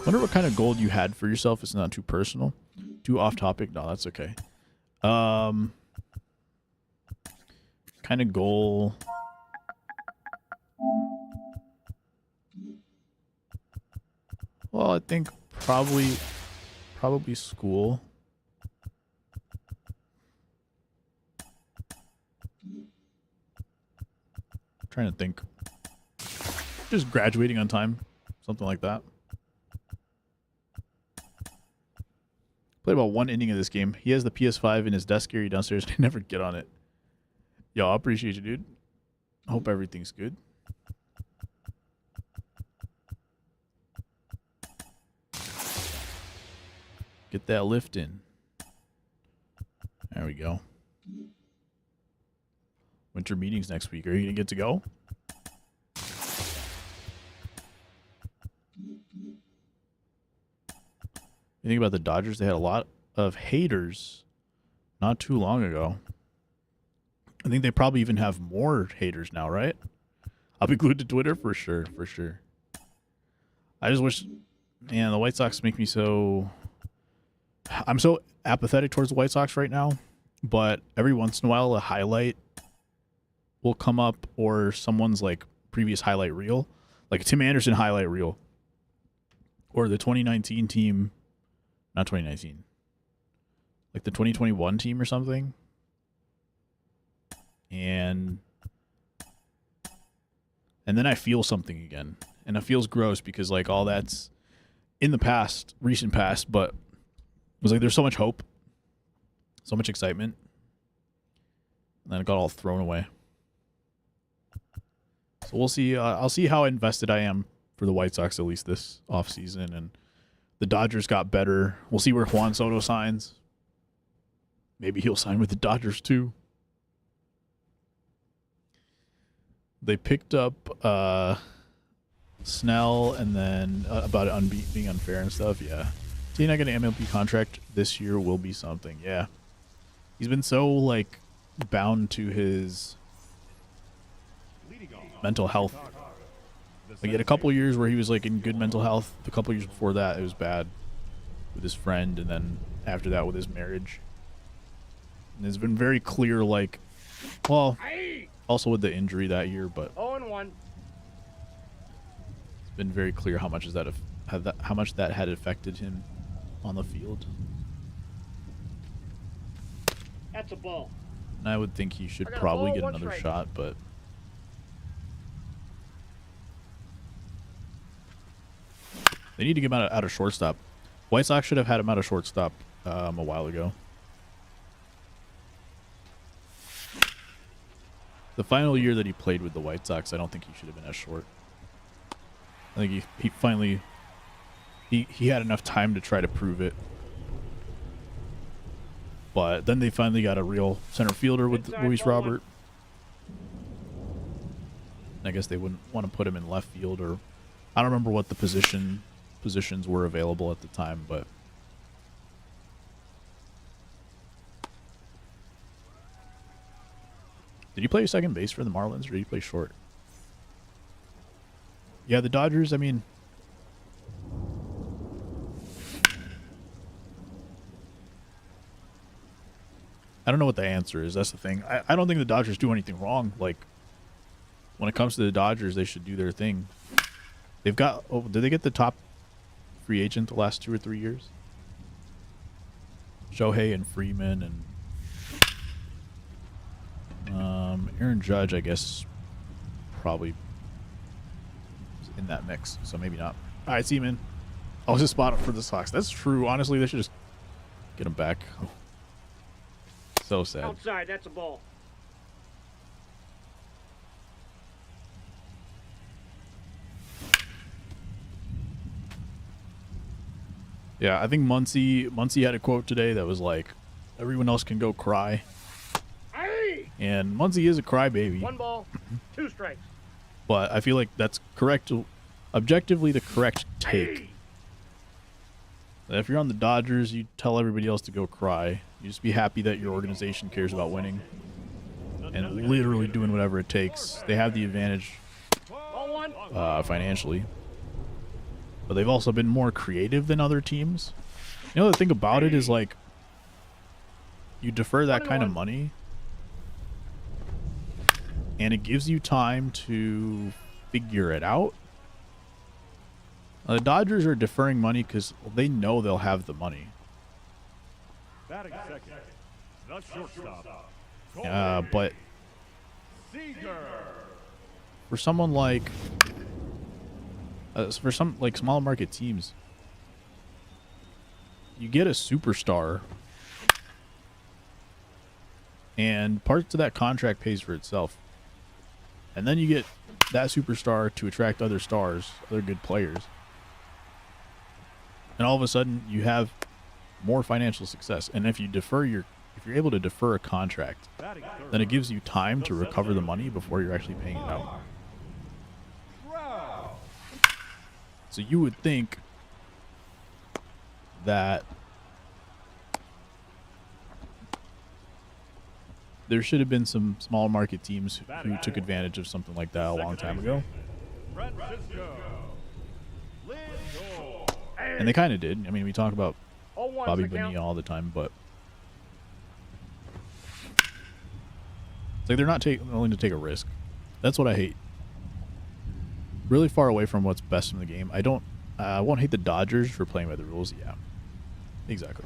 Wonder what kind of gold you had for yourself. It's not too personal. Too off topic? No, that's okay. Kind of goal. Well, I think probably school. Trying to think. Just graduating on time. Something like that. Played about 1 inning of this game. He has the PS5 in his desk area downstairs. I never get on it. Yo, I appreciate you, dude. I hope everything's good. Get that lift in. There we go. Winter meetings next week. Are you going to get to go? You think about the Dodgers? They had a lot of haters not too long ago. I think they probably even have more haters now, right? I'll be glued to Twitter for sure, for sure. I just wish, man, the White Sox make me so... I'm so apathetic towards the White Sox right now, but every once in a while a highlight will come up, or someone's like previous highlight reel, like a Tim Anderson highlight reel, or the 2019 team, not 2019, like the 2021 team or something. And then I feel something again, and it feels gross because like all that's in the past, recent past, but it was like there's so much hope, so much excitement, and then it got all thrown away. So we'll see. I'll see how invested I am for the White Sox at least this offseason, and the Dodgers got better. We'll see where Juan Soto signs. Maybe he'll sign with the Dodgers too. They picked up Snell, and then about it being unfair and stuff. Yeah. Seeing I get an MLB contract this year will be something. Yeah. He's been so, like, bound to his mental health. Like, he had a couple years where he was, like, in good mental health. A couple years before that, it was bad with his friend, and then after that with his marriage. And it's been very clear, like, well, also with the injury that year, but
0-1.
it's been very clear how much how much that had affected him on the field.
That's a ball.
And I would think he should
I got a
probably
ball,
get
one
another
strike.
shot, but they need to get him out of shortstop. White Sox should have had him out of shortstop a while ago. the final year that he played with the White Sox, I don't think he should have been as short. I think he finally he had enough time to try to prove it. But then they finally got a real center fielder with Luis Robert. I guess they wouldn't want to put him in left field, or I don't remember what the positions were available at the time, but did he play second base for the Marlins, or did he play short? Yeah, the Dodgers, I mean, I don't know what the answer is. That's the thing. I don't think the Dodgers do anything wrong. Like, when it comes to the Dodgers, they should do their thing. They've got... Oh, did they get the top free agent the last 2 or 3 years? Shohei and Freeman and... Aaron Judge, I guess, probably in that mix. So maybe not. All right, Seaman. I was just spot for the Sox. That's true. Honestly, they should just get him back. So sad.
Outside, that's a ball.
Yeah, I think Muncy had a quote today that was like, everyone else can go cry.
Hey!
And Muncy is a crybaby.
1 ball, 2 strikes.
But I feel like that's correct, objectively the correct take.
Hey!
If you're on the Dodgers, you tell everybody else to go cry. You just be happy that your organization cares about winning and literally doing whatever it takes. They have the advantage
Ball 1.
financially, but they've also been more creative than other teams. You know, the thing about it is, like, you defer that kind of money and it gives you time to figure it out. The Dodgers are deferring money because they know they'll have the money.
Batting second, the shortstop.
But
Seager.
for someone like for some like small market teams, you get a superstar and parts of that contract pays for itself, and then you get that superstar to attract other stars, other good players, and all of a sudden you have more financial success. And if you're able to defer a contract, then it gives you time to recover the money before you're actually paying it out. So you would think that there should have been some small market teams who took advantage of something like that a long time ago. And they kind of did. I mean, we talk about Bobby Bonilla all the time, but it's like they're not willing to take a risk. That's what I hate. Really far away from what's best in the game. I won't hate the Dodgers for playing by the rules. Yeah, exactly.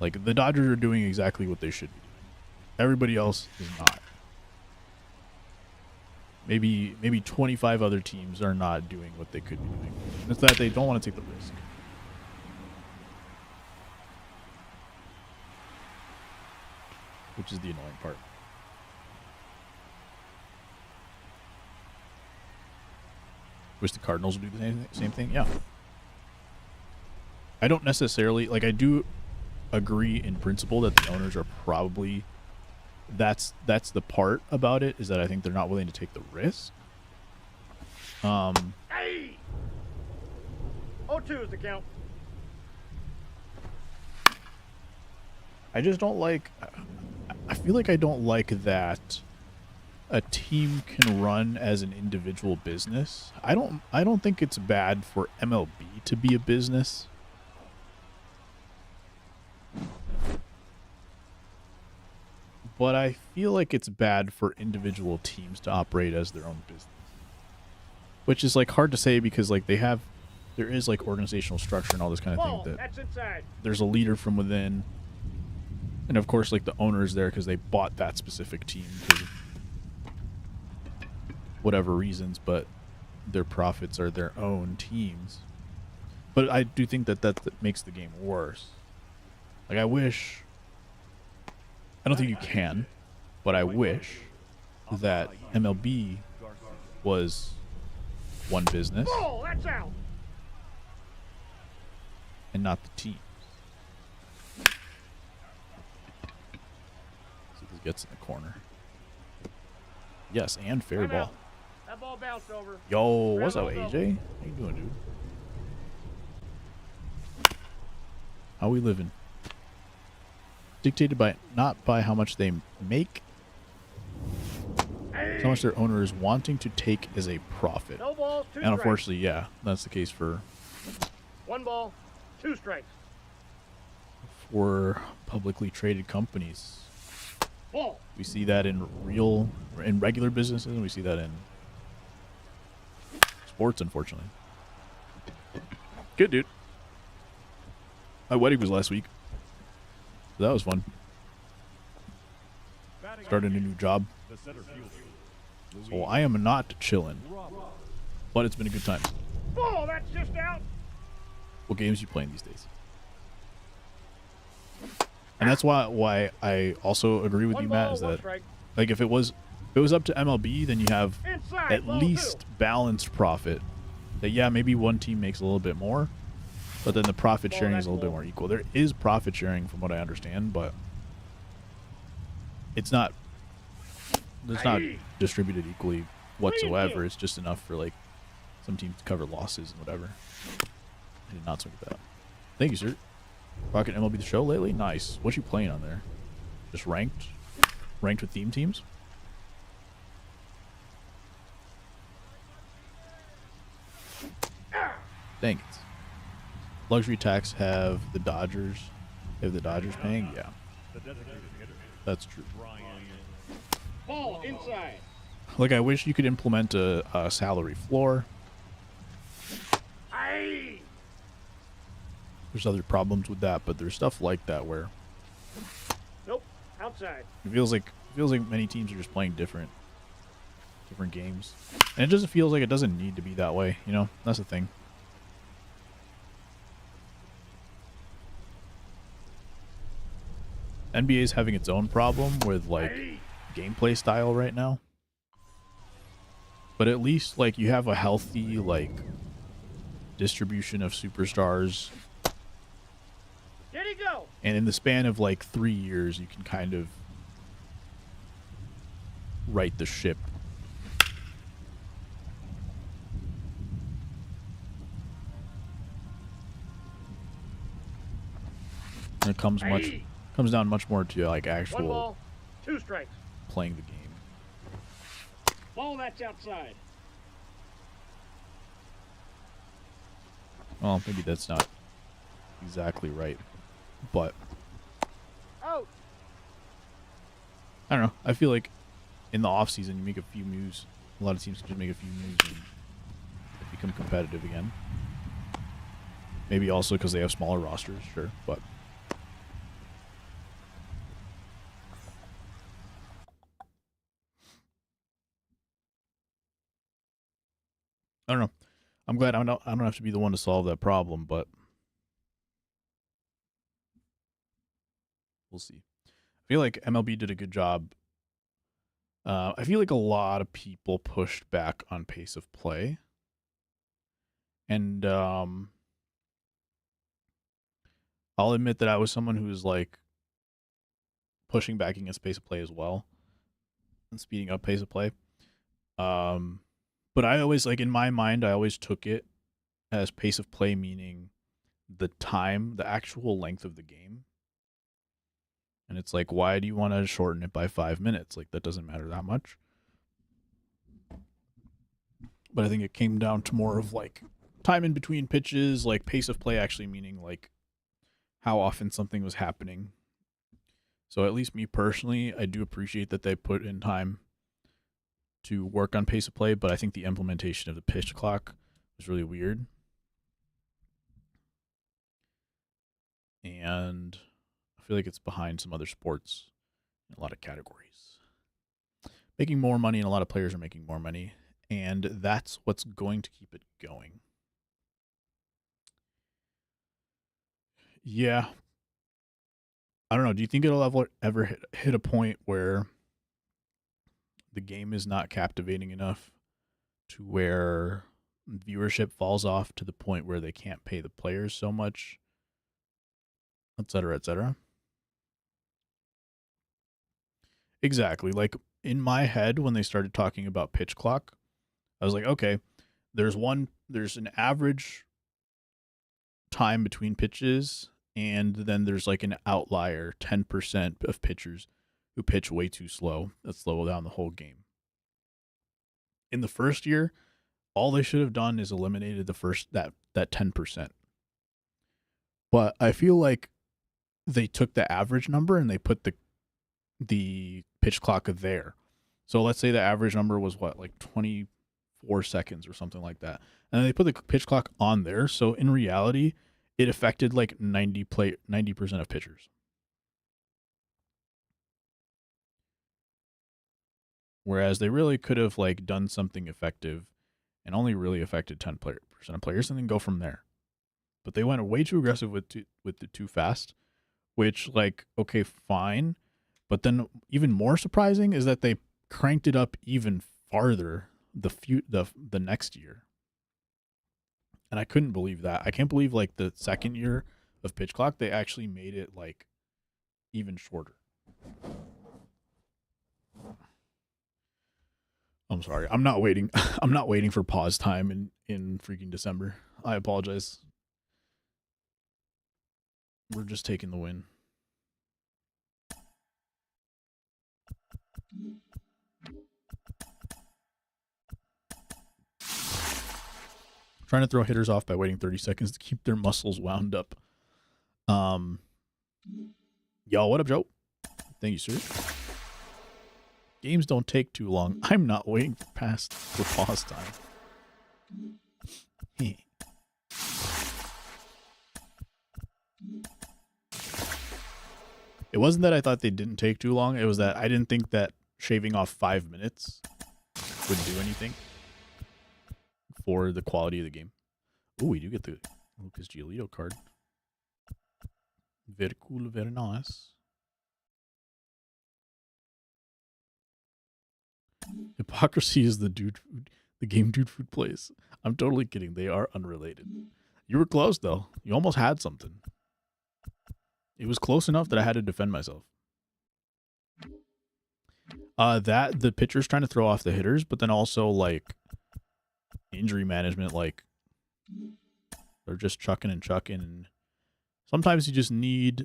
Like, the Dodgers are doing exactly what they should be doing. Everybody else is not. Maybe 25 other teams are not doing what they could be doing. It's that they don't want to take the risk. Which is the annoying part. Wish the Cardinals would do the same thing. Yeah. I don't necessarily, like, I do agree in principle that the owners are probably, that's the part about it, is that I think they're not willing to take the risk.
Hey! 0-2 is the count.
I just don't like, I feel like I don't like that a team can run as an individual business. I don't think it's bad for MLB to be a business. But I feel like it's bad for individual teams to operate as their own business. Which is, like, hard to say because, like, there is, like, organizational structure and all this kind of
Ball,
thing.
that's inside.
There's a leader from within. And, of course, like, the owner is there because they bought that specific team because of whatever reasons, but their profits are their own teams. But I do think that makes the game worse. Like, I wish I don't think you can, but I wish that MLB was one business
Ball, that's out.
and not the teams. See this gets in the corner. Yes, and fair
Time
ball.
out. That ball bounced over.
Yo, what's up,
Ground ball
AJ? How you doing, dude? How we living? Dictated by not by how much they make, it's how much their owner is wanting to take as a profit.
No balls, 2
And
strikes.
unfortunately, yeah, that's the case for
1 ball, 2 strikes.
publicly traded companies.
Ball.
We see that in regular businesses, and we see that in sports, unfortunately. Good, dude. My wedding was last week. That was fun. Started a new job.
The center fielder.
So I am not chilling, but it's been a good time.
Ball, that's just out.
What games you playing these days? And that's why I also agree with
1
you,
ball,
Matt, is
1
that
strike.
like if it was up to MLB, then you have
Inside,
at
ball
least
2.
balanced profit. That yeah, maybe one team makes a little bit more, but then the profit
Ball,
sharing
that's
is a little bit
ball.
more equal. There is profit sharing from what I understand, but it's not
Aye.
distributed equally whatsoever.
Clean
It's just enough for like some teams to cover losses and whatever. I did not swing at that. Thank you, sir. Rocking MLB The Show lately? Nice. What you playing on there? Just ranked? Ranked with theme teams? Dang it. Luxury tax have the Dodgers. They have the Dodgers paying? Yeah,
The designated hitter.
that's true.
Brian.
Ball, inside.
Like, I wish you could implement a salary floor.
Aye.
There's other problems with that, but there's stuff like that where
Nope, outside.
it feels like many teams are just playing different games, and it just feels like it doesn't need to be that way. You know, that's the thing. NBA is having its own problem with like
Aye.
gameplay style right now, but at least like you have a healthy like distribution of superstars,
Did he go?
and in the span of like 3 years you can kind of right the ship. And it comes
Aye.
comes down much more to like
1
actual
ball, 2 strikes.
playing the game.
Ball, that's outside.
Well, maybe that's not exactly right, but
Out.
I don't know. I feel like in the off season you make a few moves. A lot of teams can just make a few moves and become competitive again. Maybe also because they have smaller rosters, sure, but I don't know. I'm glad I don't have to be the one to solve that problem, but we'll see. I feel like MLB did a good job. I feel like a lot of people pushed back on pace of play, and I'll admit that I was someone who was like pushing back against pace of play as well, and speeding up pace of play. But I always, like, in my mind, I always took it as pace of play, meaning the time, the actual length of the game. And it's like, why do you want to shorten it by 5 minutes? Like, that doesn't matter that much. But I think it came down to more of like time in between pitches, like pace of play actually meaning like how often something was happening. So at least me personally, I do appreciate that they put in time to work on pace of play, but I think the implementation of the pitch clock was really weird. And I feel like it's behind some other sports in a lot of categories. Making more money, and a lot of players are making more money, and that's what's going to keep it going. Yeah. I don't know. Do you think it'll ever hit a point where the game is not captivating enough to where viewership falls off to the point where they can't pay the players so much, et cetera, et cetera? Exactly. Like in my head, when they started talking about pitch clock, I was like, okay, there's an average time between pitches, and then there's like an outlier 10% of pitchers who pitch way too slow that slow down the whole game. In the first year, all they should have done is eliminated the first that 10%. But I feel like they took the average number and they put the pitch clock there. So let's say the average number was what, like 24 seconds or something like that. And they put the pitch clock on there. So in reality, it affected like 90% of pitchers. Whereas they really could have like done something effective and only really affected 10% of players and then go from there. But they went way too aggressive with the too fast, which like, okay, fine. But then even more surprising is that they cranked it up even farther the next year. And I couldn't believe that. I can't believe like the second year of pitch clock, they actually made it like even shorter. I'm sorry. I'm not waiting. I'm not waiting for pause time in freaking December. I apologize. We're just taking the win. Trying to throw hitters off by waiting 30 seconds to keep their muscles wound up. Yo, what up, Joe? Thank you, sir. Games don't take too long. I'm not waiting for pause time. It wasn't that I thought they didn't take too long. It was that I didn't think that shaving off 5 minutes would do anything for the quality of the game. Oh, we do get the Lucas Giolito card. Very cool, very nice. Hypocrisy is the game dude food plays. I'm totally kidding. They are unrelated. You were close though. You almost had something. It was close enough that I had to defend myself. That the pitcher's trying to throw off the hitters, but then also like injury management, like they're just chucking and chucking, and sometimes you just need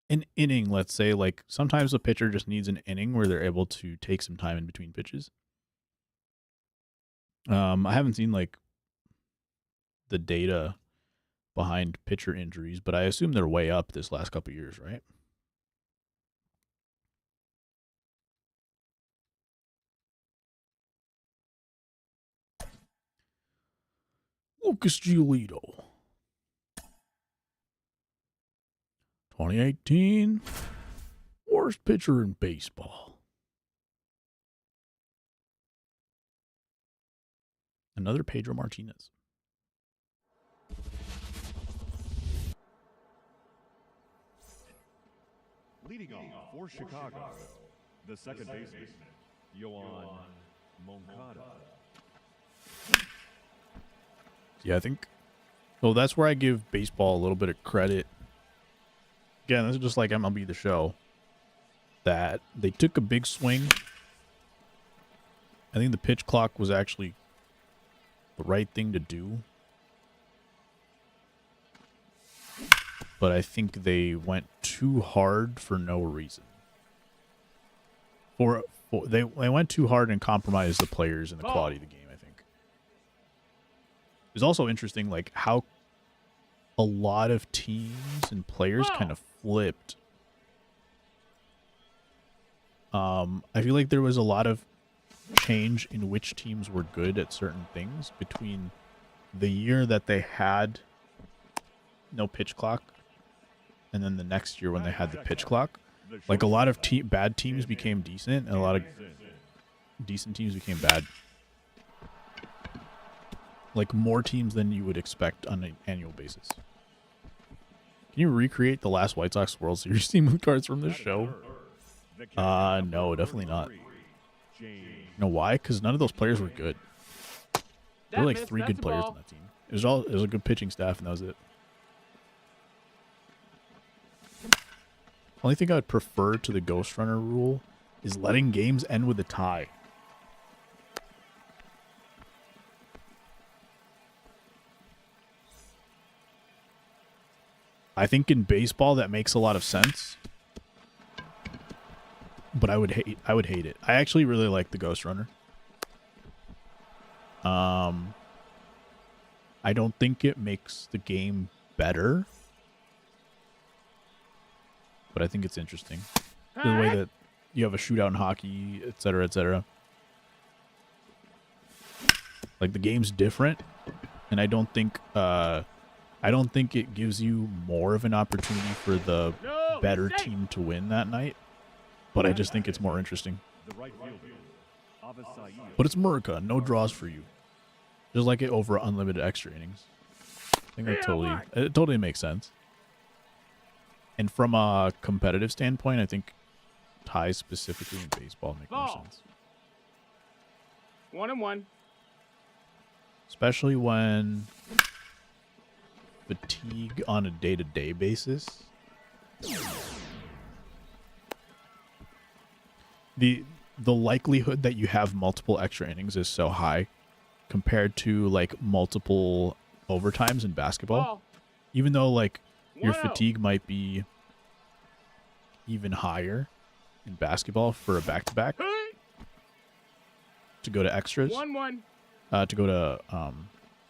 an inning. Let's say like sometimes the pitcher just needs an inning where they're able to take some time in between pitches. I haven't seen like the data behind pitcher injuries, but I assume they're way up this last couple of years, right? Lucas Giolito. 2018 worst pitcher in baseball. Another Pedro Martinez.
Leading off for Chicago, the second baseman, Yohan Moncada.
Yeah, I think. So that's where I give baseball a little bit of credit. Again, this is just like MLB The Show. That they took a big swing. I think the pitch clock was actually the right thing to do. But I think they went too hard for no reason. They went too hard and compromised the players and the quality of the game, I think. It's also interesting like how a lot of teams and players kind of flipped. I feel like there was a lot of change in which teams were good at certain things between the year that they had no pitch clock and then the next year when they had the pitch clock. Like a lot of bad teams became decent and a lot of decent teams became bad. Like more teams than you would expect on an annual basis. Can you recreate the last White Sox World Series team with cards from this show? No, definitely not. You know why? Because none of those players were good. There were like 3 good players on that team. It was a good pitching staff, and that was it. Only thing I would prefer to the Ghost Runner rule is letting games end with a tie. I think in baseball that makes a lot of sense, but I would hate it. I actually really like the Ghost Runner. I don't think it makes the game better, but I think it's interesting. The way that you have a shootout in hockey, etc., etc. Like, the game's different, and I don't think it gives you more of an opportunity for the better team to win that night, but I just think it's more interesting. But it's America, no draws for you. Just like it over unlimited extra innings. I think that totally makes sense. And from a competitive standpoint, I think ties specifically in baseball make more sense.
1-1. Especially
when fatigue on a day-to-day basis. The likelihood that you have multiple extra innings is so high compared to like multiple overtimes in basketball. Even though like your fatigue might be even higher in basketball for a back-to-back to go to extras, to go to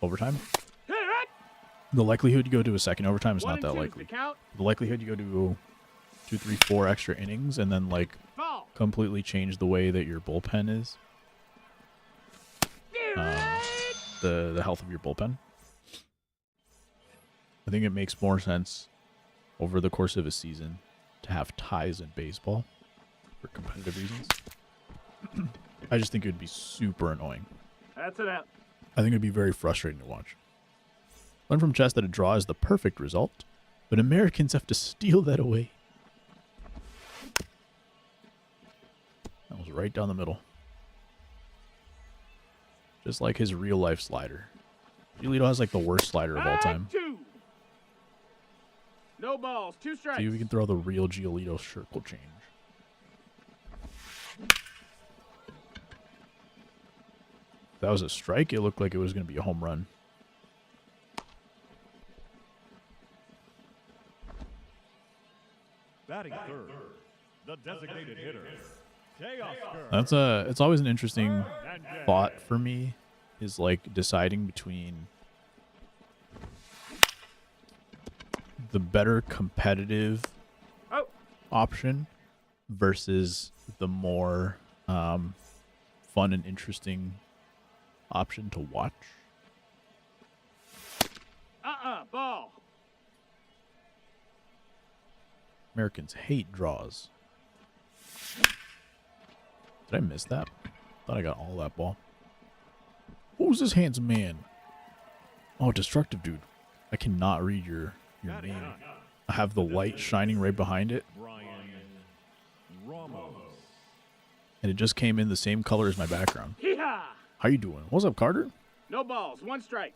overtime. The likelihood you go to a second overtime is not that likely. The likelihood you go to 2, 3, 4 extra innings and then like completely change the way that your bullpen is, the health of your bullpen. I think it makes more sense over the course of a season to have ties in baseball for competitive reasons. I just think it would be super annoying.
That's it out.
I think it would be very frustrating to watch. Learn from chess that a draw is the perfect result, but Americans have to steal that away. That was right down the middle. Just like his real life slider. Giolito has like the worst slider of all time.
2. No balls, 2 strikes.
See if we can throw the real Giolito circle change. If that was a strike, it looked like it was going to be a home run.
Batting third, the designated hitter.
It's always an interesting thought for me, is like deciding between the better competitive option versus the more fun and interesting option to watch.
Ball.
Americans hate draws. Did I miss that? Thought I got all that ball. What was this handsome man? Oh, destructive dude. I cannot read your name. I have the light shining right behind it. And it just came in the same color as my background. How you doing? What's up, Carter?
No balls, 1 strike.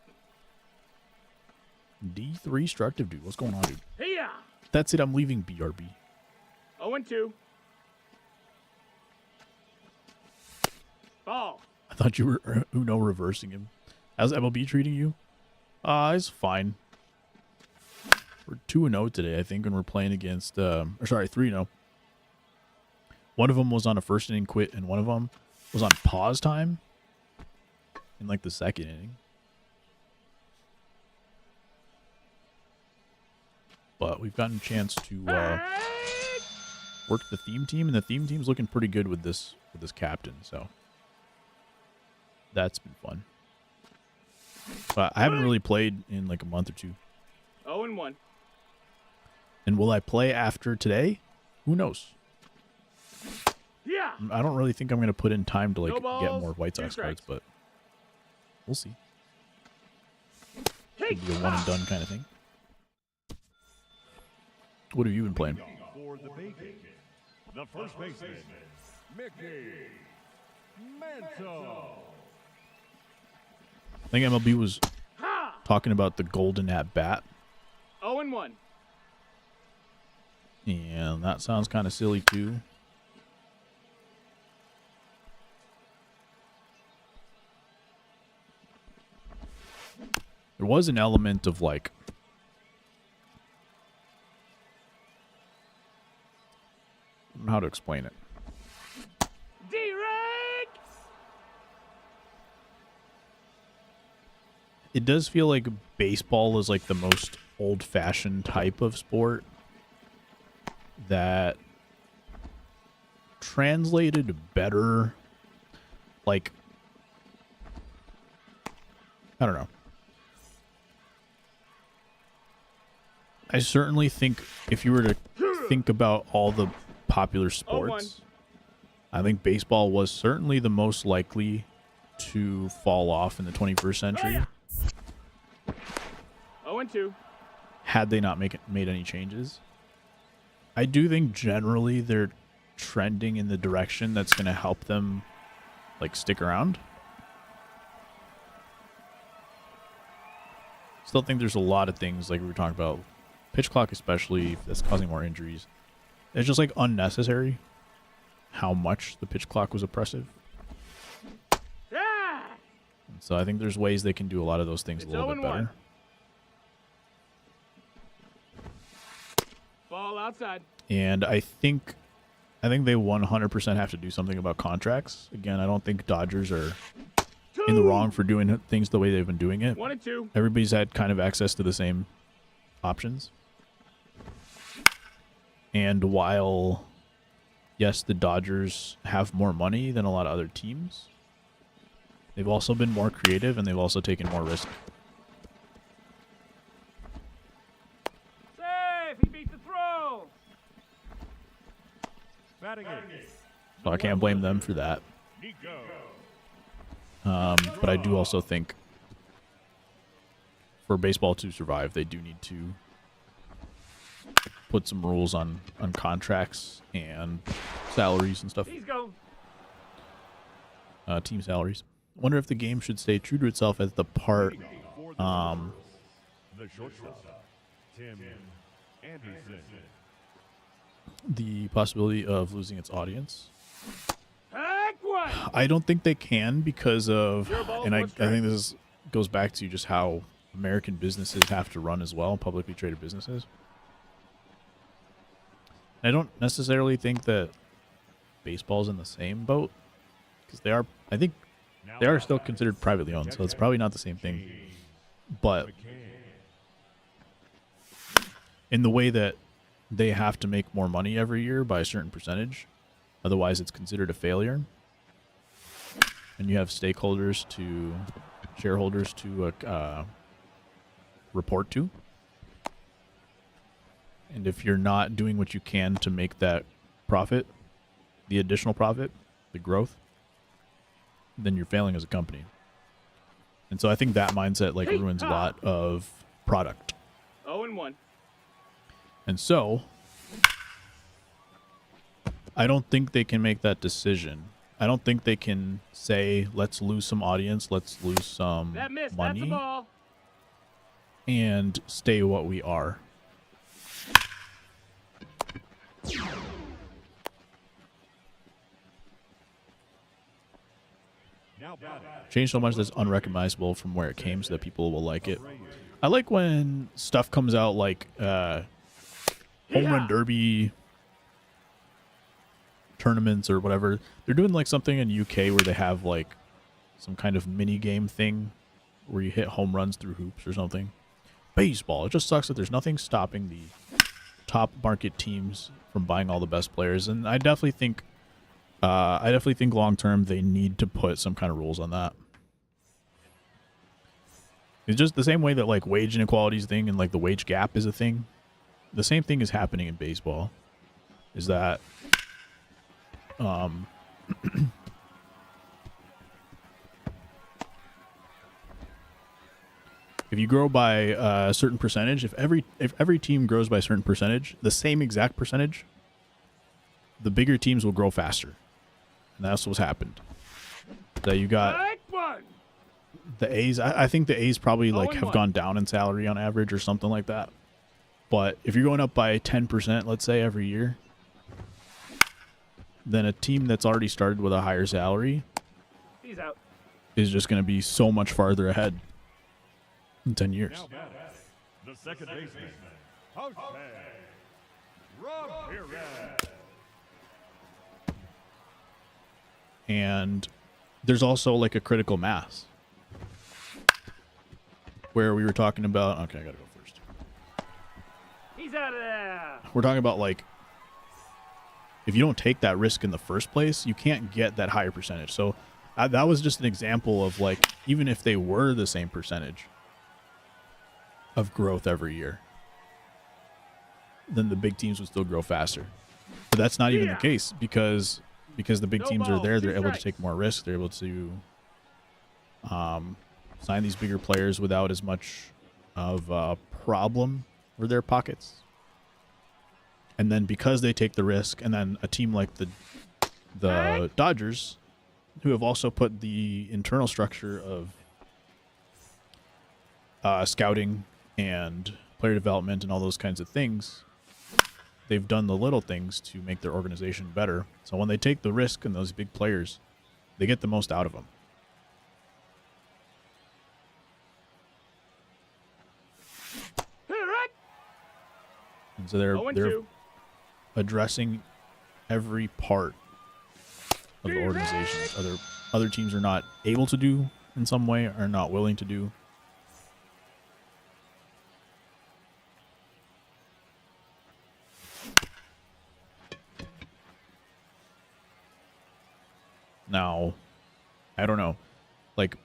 D3 destructive dude. What's going on, dude?
Hiya!
That's it. I'm leaving BRB.
0-2. Ball.
I thought you were Uno reversing him. How's MLB treating you? It's fine. We're 2-0 today, I think, when we're playing against... 3-0. One of them was on a first inning quit, and one of them was on pause time in, like, the second inning. But we've gotten a chance to work the theme team, and the theme team's looking pretty good with this captain, so that's been fun. But I haven't really played in like a month or 2.
0-1.
And will I play after today? Who knows?
Yeah.
I don't really think I'm going to put in time to like
No balls,
get more White Sox cards, but we'll see. Could be a one and done kind of thing. What have you been playing?
For the bacon, the first baseman, Mickey Mantle.
I think MLB was talking about the golden at bat.
0-1.
And that sounds kind of silly too. There was an element of like, I don't know how to explain it.
D-Rex!
It does feel like baseball is like the most old-fashioned type of sport that translated better, like, I don't know. I certainly think if you were to think about all the popular sports, I think baseball was certainly the most likely to fall off in the 21st century.
0-2.
Had they not made any changes. I do think generally they're trending in the direction that's going to help them like stick around. Still think there's a lot of things like we were talking about, pitch clock especially, that's causing more injuries. It's just like unnecessary how much the pitch clock was oppressive.
Ah!
So I think there's ways they can do a lot of those things a little bit
0-1.
better.
Ball outside.
And I think they 100% have to do something about contracts. Again, I don't think Dodgers are in the wrong for doing things the way they've been doing it.
1-2.
Everybody's had kind of access to the same options. And while, yes, the Dodgers have more money than a lot of other teams, they've also been more creative and they've also taken more risk.
Safe. He beat the throw.
Batting in.
So I can't blame them for that.
Nico.
But I do also think for baseball to survive, they do need to put some rules on contracts and salaries and stuff.
He's going.
Team salaries. Wonder if the game should stay true to itself as the part.
The shortstop, Tim Anderson.
The possibility of losing its audience.
Heck what?
I don't think they can because of,
Your ball,
and I
what's
think this goes back to just how American businesses have to run as well, publicly traded businesses. I don't necessarily think that baseball's in the same boat because they are, I think they are still considered privately owned, so it's probably not the same thing. But in the way that they have to make more money every year by a certain percentage, otherwise it's considered a failure. And you have stakeholders to, shareholders to report to. And if you're not doing what you can to make that profit, the additional profit, the growth, then you're failing as a company. And so I think that mindset like ruins a lot of product.
0-1.
And so I don't think they can make that decision. I don't think they can say, let's lose some audience, let's lose some
That missed. That's
money,
the ball.
and stay what we are.
Now batting.
Change so much that's unrecognizable from where it came so that people will like it. I like when stuff comes out like home run derby tournaments or whatever. They're doing like something in UK where they have like some kind of mini game thing where you hit home runs through hoops or something. Baseball, it just sucks that there's nothing stopping the top market teams from buying all the best players, and I definitely think long term they need to put some kind of rules on that. It's just the same way that like wage inequality is a thing and like the wage gap is a thing. The same thing is happening in baseball. Is that if you grow by a certain percentage, if every team grows by a certain percentage, the same exact percentage, the bigger teams will grow faster. And that's what's happened. That you got the A's. I think the A's probably like have gone down in salary on average or something like that. But if you're going up by 10%, let's say every year, then a team that's already started with a higher salary is just going to be so much farther ahead in 10 years.
Now the second baseman, House Rob Perez.
And there's also like a critical mass where we were talking about. Okay, I gotta go first.
He's out of there.
We're talking about like if you don't take that risk in the first place, you can't get that higher percentage. So that was just an example of like even if they were the same percentage of growth every year, then the big teams would still grow faster. But that's not even the case because the big teams are there. They're able to take more risks. They're able to sign these bigger players without as much of a problem for their pockets. And then because they take the risk, and then a team like the Dodgers, who have also put the internal structure of scouting and player development and all those kinds of things, they've done the little things to make their organization better. So when they take the risk in those big players, they get the most out of them. And so they're addressing every part of the organization. Other teams are not able to do in some way, are not willing to do. Now, I don't know. Like,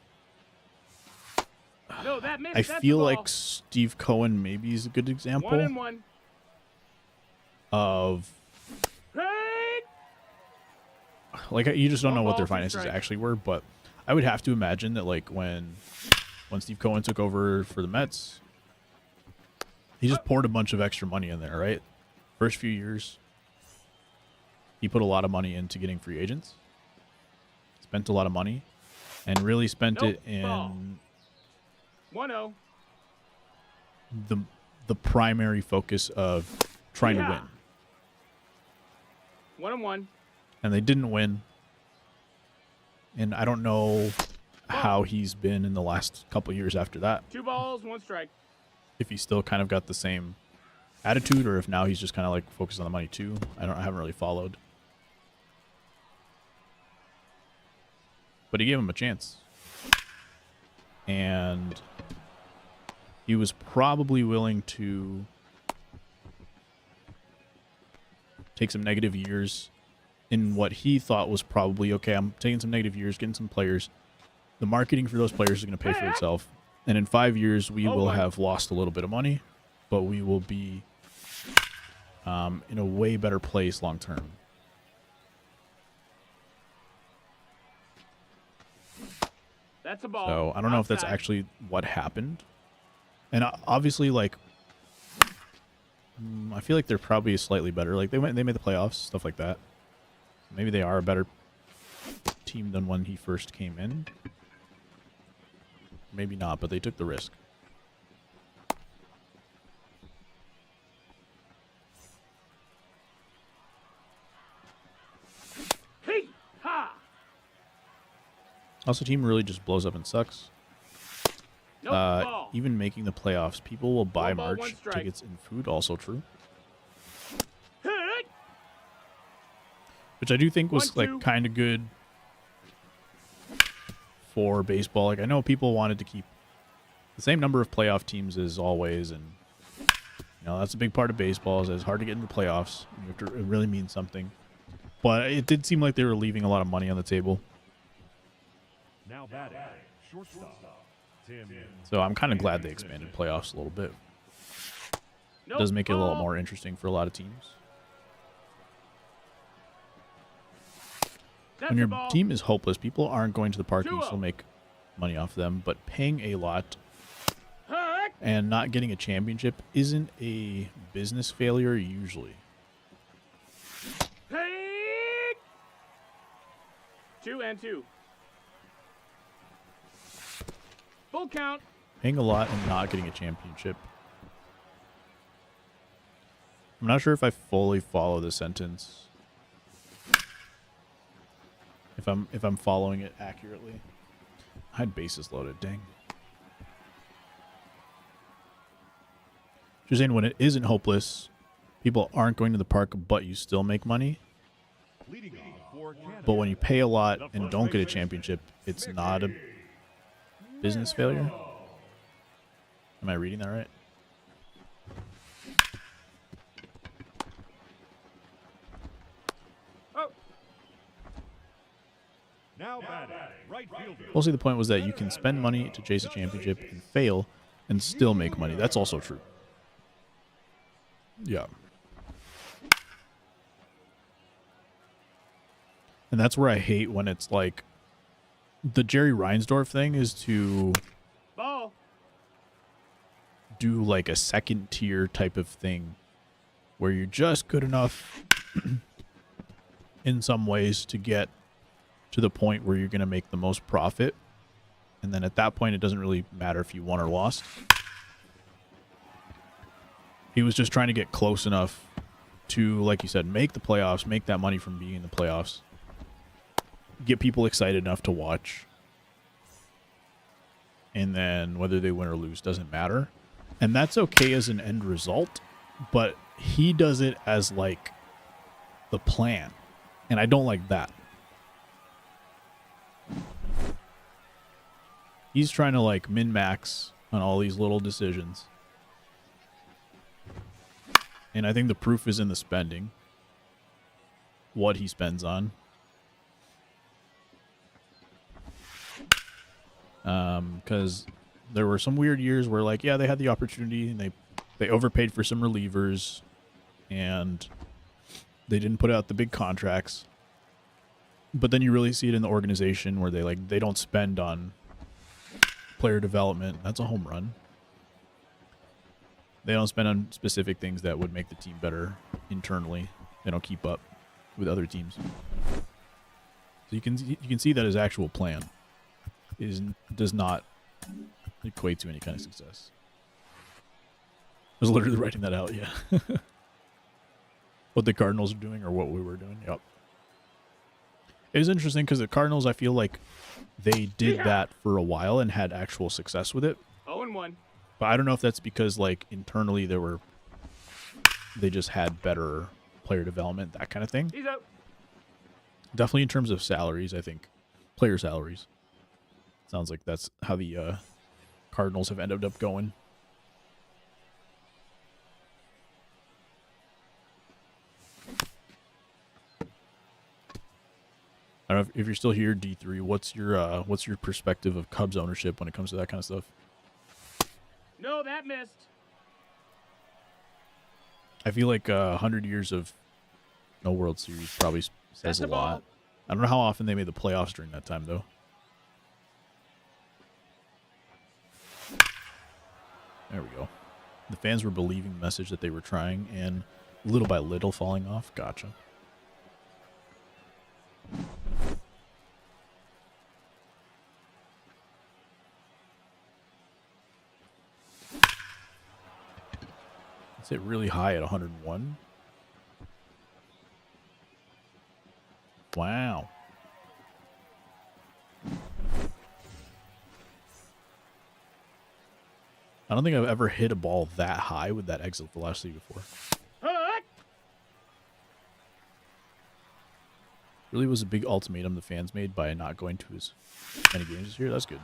No, that missed.
I
That's
feel
the ball.
like Steve Cohen maybe is a good example
1-1.
of
Hey!
like you just don't know
One
what
ball,
their
two
finances
strikes.
actually were, but I would have to imagine that like when Steve Cohen took over for the Mets, he just poured a bunch of extra money in there, right? First few years, he put a lot of money into getting free agents, spent a lot of money, and really spent
Nope,
it in
ball. 1-0.
the primary focus of trying to
Yeah.
win.
1-1.
And they didn't win. And I don't know how he's been in the last couple years after that.
2 balls, 1 strike.
If he's still kind of got the same attitude, or if now he's just kind of like focused on the money too. I haven't really followed. But he gave him a chance. And he was probably willing to take some negative years in what he thought was probably, okay, I'm taking some negative years, getting some players. The marketing for those players is going to pay for itself. And in 5 years, we will have lost a little bit of money, but we will be in a way better place long term.
That's a ball.
So I don't know if that's
Outside.
actually what happened. And obviously, like, I feel like they're probably slightly better. Like they made the playoffs, stuff like that. Maybe they are a better team than when he first came in. Maybe not, but they took the risk.
Hey! Ha!
Also, team really just blows up and sucks.
Nope, ball.
Even making the playoffs, people will buy
1 ball, 1
merch,
strike.
tickets, and food. Also true,
Hey!
which I do think was
1-2.
like kind of good for baseball. Like I know people wanted to keep the same number of playoff teams as always, and that's a big part of baseball. Is it's hard to get into playoffs. You have to, it really means something. But it did seem like they were leaving a lot of money on the table.
Now batting, shortstop, Tim.
So I'm kind of glad they expanded playoffs a little bit.
Nope,
Does make it a little
ball.
more interesting for a lot of teams.
That's
When your
a ball.
team is hopeless, people aren't going to the park and you
2-0.
still make money off them, but paying a lot And not getting a championship isn't a business failure usually.
Hey! 2-2. Full count.
Paying a lot and not getting a championship. I'm not sure if I fully follow the sentence. If I'm following it accurately. I had bases loaded, dang. You're saying when it isn't hopeless, people aren't going to the park, but you still make money. But when you pay a lot and don't get a championship, it's not a business failure. Am I reading that right?
Oh,
Now batting, right fielder.
Mostly the point was that you can spend money to chase a championship and fail and still make money. That's also true. Yeah. And that's where I hate when it's like the Jerry Reinsdorf thing is to
ball.
do like a second tier type of thing where you're just good enough in some ways to get to the point where you're going to make the most profit. And then at that point, it doesn't really matter if you won or lost. He was just trying to get close enough to, like you said, make the playoffs, make that money from being in the playoffs, get people excited enough to watch. And then whether they win or lose doesn't matter. And that's okay as an end result, but he does it as like the plan. And I don't like that. He's trying to like min-max on all these little decisions. And I think the proof is in the spending. What he spends on. Because there were some weird years where, like, yeah, they had the opportunity and they overpaid for some relievers, and they didn't put out the big contracts. But then you really see it in the organization where they don't spend on player development. That's a home run. They don't spend on specific things that would make the team better internally. They don't keep up with other teams. So you can see that his actual plan does not equate to any kind of success. I was literally writing that out, yeah. What the Cardinals are doing or what we were doing, yep. It is interesting because the Cardinals, I feel like they did that for a while and had actual success with it.
0-1.
But I don't know if that's because, like, internally they just had better player development, that kind of thing.
He's out.
Definitely in terms of salaries, I think. Player salaries. Sounds like that's how the Cardinals have ended up going. I don't know if you're still here, D3. What's your perspective of Cubs ownership when it comes to that kind of stuff?
No, that missed.
I feel like 100 years of no World Series probably says a lot. I don't know how often they made the playoffs during that time, though. There we go. The fans were believing the message that they were trying, and little by little falling off. Gotcha. It's hit really high at 101. Wow. I don't think I've ever hit a ball that high with that exit velocity before. Really was a big ultimatum the fans made by not going to as many games this year. That's good.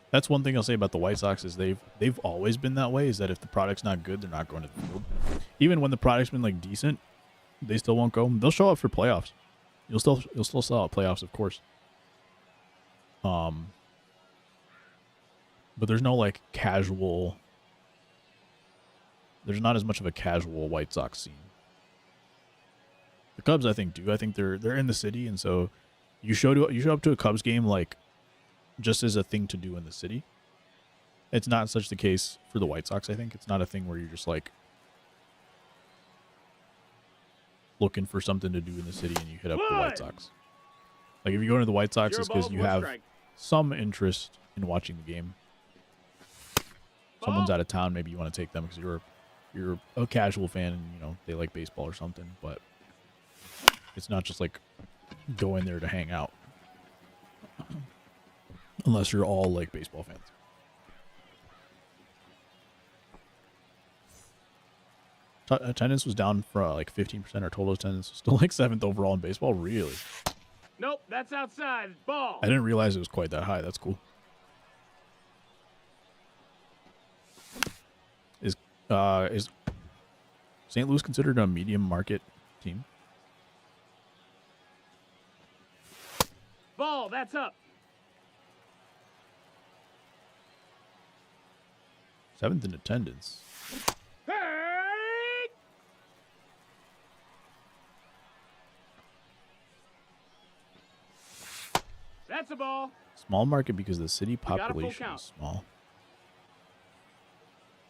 That's one thing I'll say about the White Sox is they've always been that way, is that if the product's not good, they're not going to the field. Even when the product's been like decent, they still won't go. They'll show up for playoffs. You'll still sell out playoffs, of course. But there's no like casual. There's not as much of a casual White Sox scene. The Cubs, I think, do. I think they're in the city, and so you show up to a Cubs game like just as a thing to do in the city. It's not such the case for the White Sox, I think. It's not a thing where you're just like looking for something to do in the city and you hit up the White Sox. Like if you go into the White Sox, it's because you have some interest in watching the game. Someone's out of town, maybe you want to take them because you're a casual fan and, you know, they like baseball or something, but it's not just like going there to hang out. Unless you're all like baseball fans. Attendance was down for like 15%. Our total attendance was still like 7th overall in baseball. Really?
Nope, that's outside. Ball.
I didn't realize it was quite that high. That's cool. Is St. Louis considered a medium market team?
Ball, that's up.
7th in attendance.
Hey! That's a ball.
Small market because the city population is small.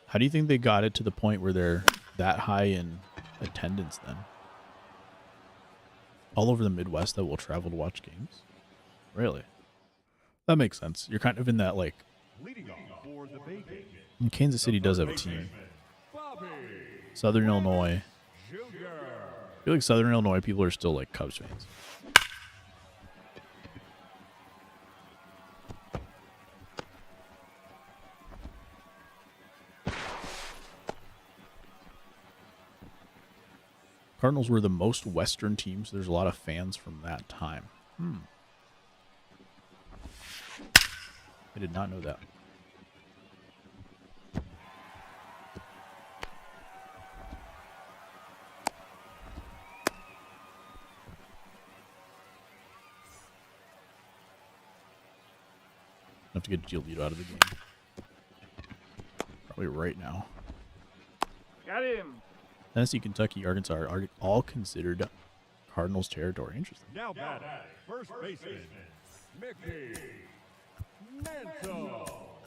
How do you think they got it to the point where they're that high in attendance then? All over the Midwest that will travel to watch games? Really? That makes sense. You're kind of in that, like... And Kansas City does have a team. Southern Illinois. I feel like Southern Illinois people are still like Cubs fans. Cardinals were the most Western team, so there's a lot of fans from that time. I did not know that. I have to get Giolito out of the game. Probably right now.
Got him.
Tennessee, Kentucky, Arkansas are all considered Cardinals territory. Interesting.
Now batting, first baseman, Mickey Mantle.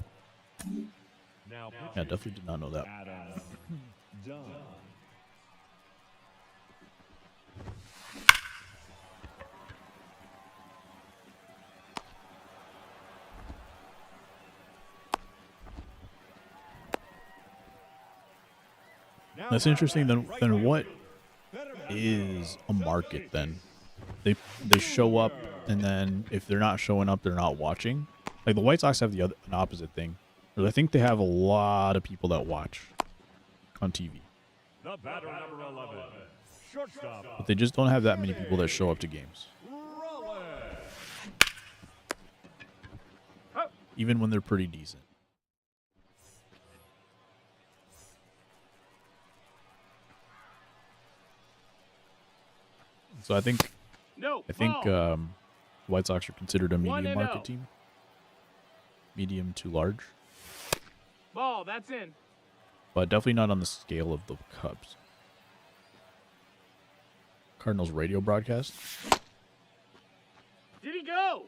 Now
Yeah, definitely did not know that.
Adam Dunn.
That's interesting. Then what is a market then? They show up, and then if they're not showing up, they're not watching. Like the White Sox have an opposite thing. Or I think they have a lot of people that watch on TV.
The batter number 11, shortstop.
But they just don't have that many people that show up to games. Even when they're pretty decent. So I think White Sox are considered a medium market team. Medium to large.
Ball, that's in.
But definitely not on the scale of the Cubs. Cardinals radio broadcast.
Did he go?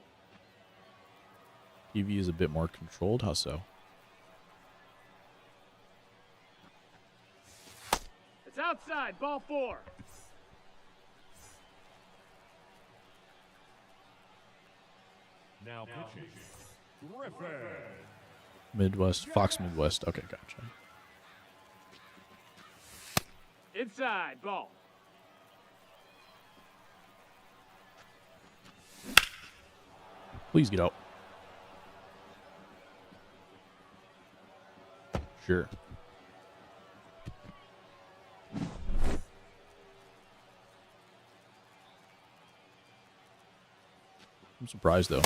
TV is a bit more controlled. How so?
It's outside. Ball 4.
Now pitching, Griffin.
Midwest, Fox Midwest. Okay, gotcha.
Inside. Ball.
Please get out. Sure. I'm surprised though.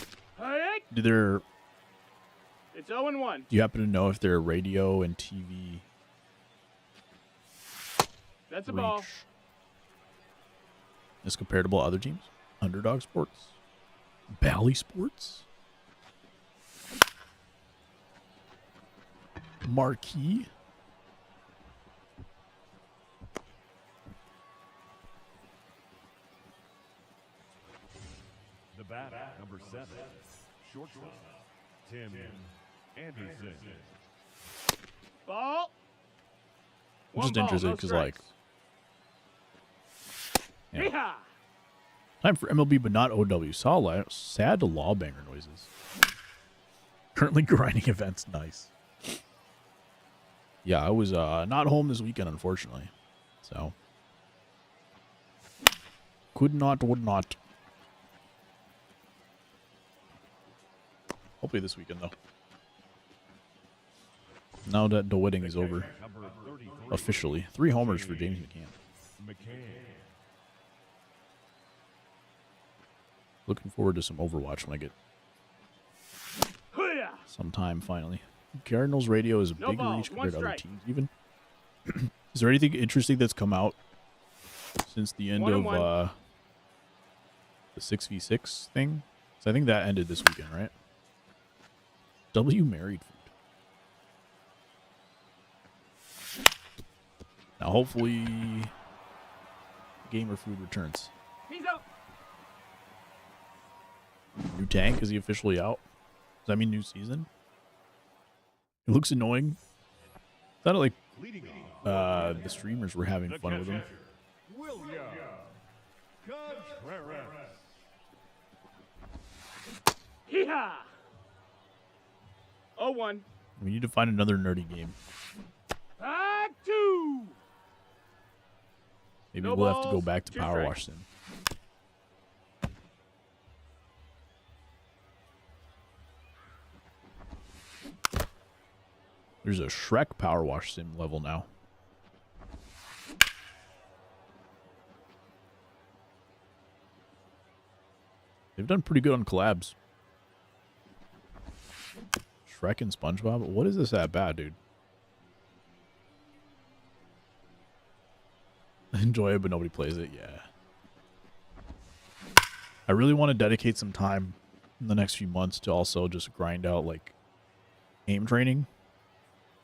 It's 0-1.
Do you happen to know if their radio and TV
That's a ball.
is comparable to other teams? Underdog Sports? Bally Sports? Marquee?
The batter number 7, shortstop, Tim Anderson.
Ball.
I'm
One
just
ball,
interested
no
because, like,
strikes.
yeah.
Yeehaw!
Time for MLB, but not OW. Sad lawbanger noises. Currently grinding events. Nice. Yeah, I was not home this weekend, unfortunately. So. Would not. Hopefully this weekend, though. Now that the wedding is over.
Number 33.
Officially. 3 homers for James McCann. Looking forward to some Overwatch when I get
Hoo-yah!
some time, finally. Cardinals radio is a
No
bigger
balls,
reach
one
compared to other
strike.
teams, even. Is there anything interesting that's come out since the end of
1-1.
the 6v6 thing? So I think that ended this weekend, right? W married food. Now, hopefully, gamer food returns.
He's out.
New tank, is he officially out? Does that mean new season? It looks annoying. Sounded like
Leading off.
the streamers were having fun with him.
William Contreras.
Yeehaw! 0-1.
We need to find another nerdy game.
Back 2.
Maybe
No
we'll have to go
balls,
back to
2
Power
strikes.
Wash Sim. There's a Shrek Power Wash Sim level now. They've done pretty good on collabs. Shrek and SpongeBob? What is this that bad, dude? Enjoy it, but nobody plays it. Yeah. I really want to dedicate some time in the next few months to also just grind out, like, aim training.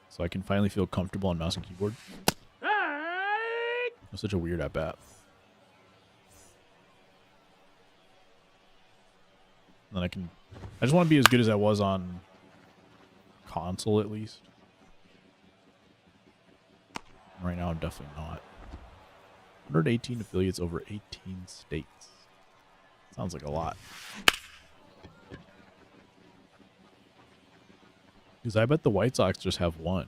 So I can finally feel comfortable on mouse and keyboard.
Hey!
That's such a weird at bat. And then I just want to be as good as I was on console, at least. Right now, I'm definitely not. 118 affiliates over 18 states. Sounds like a lot. Because I bet the White Sox just have one.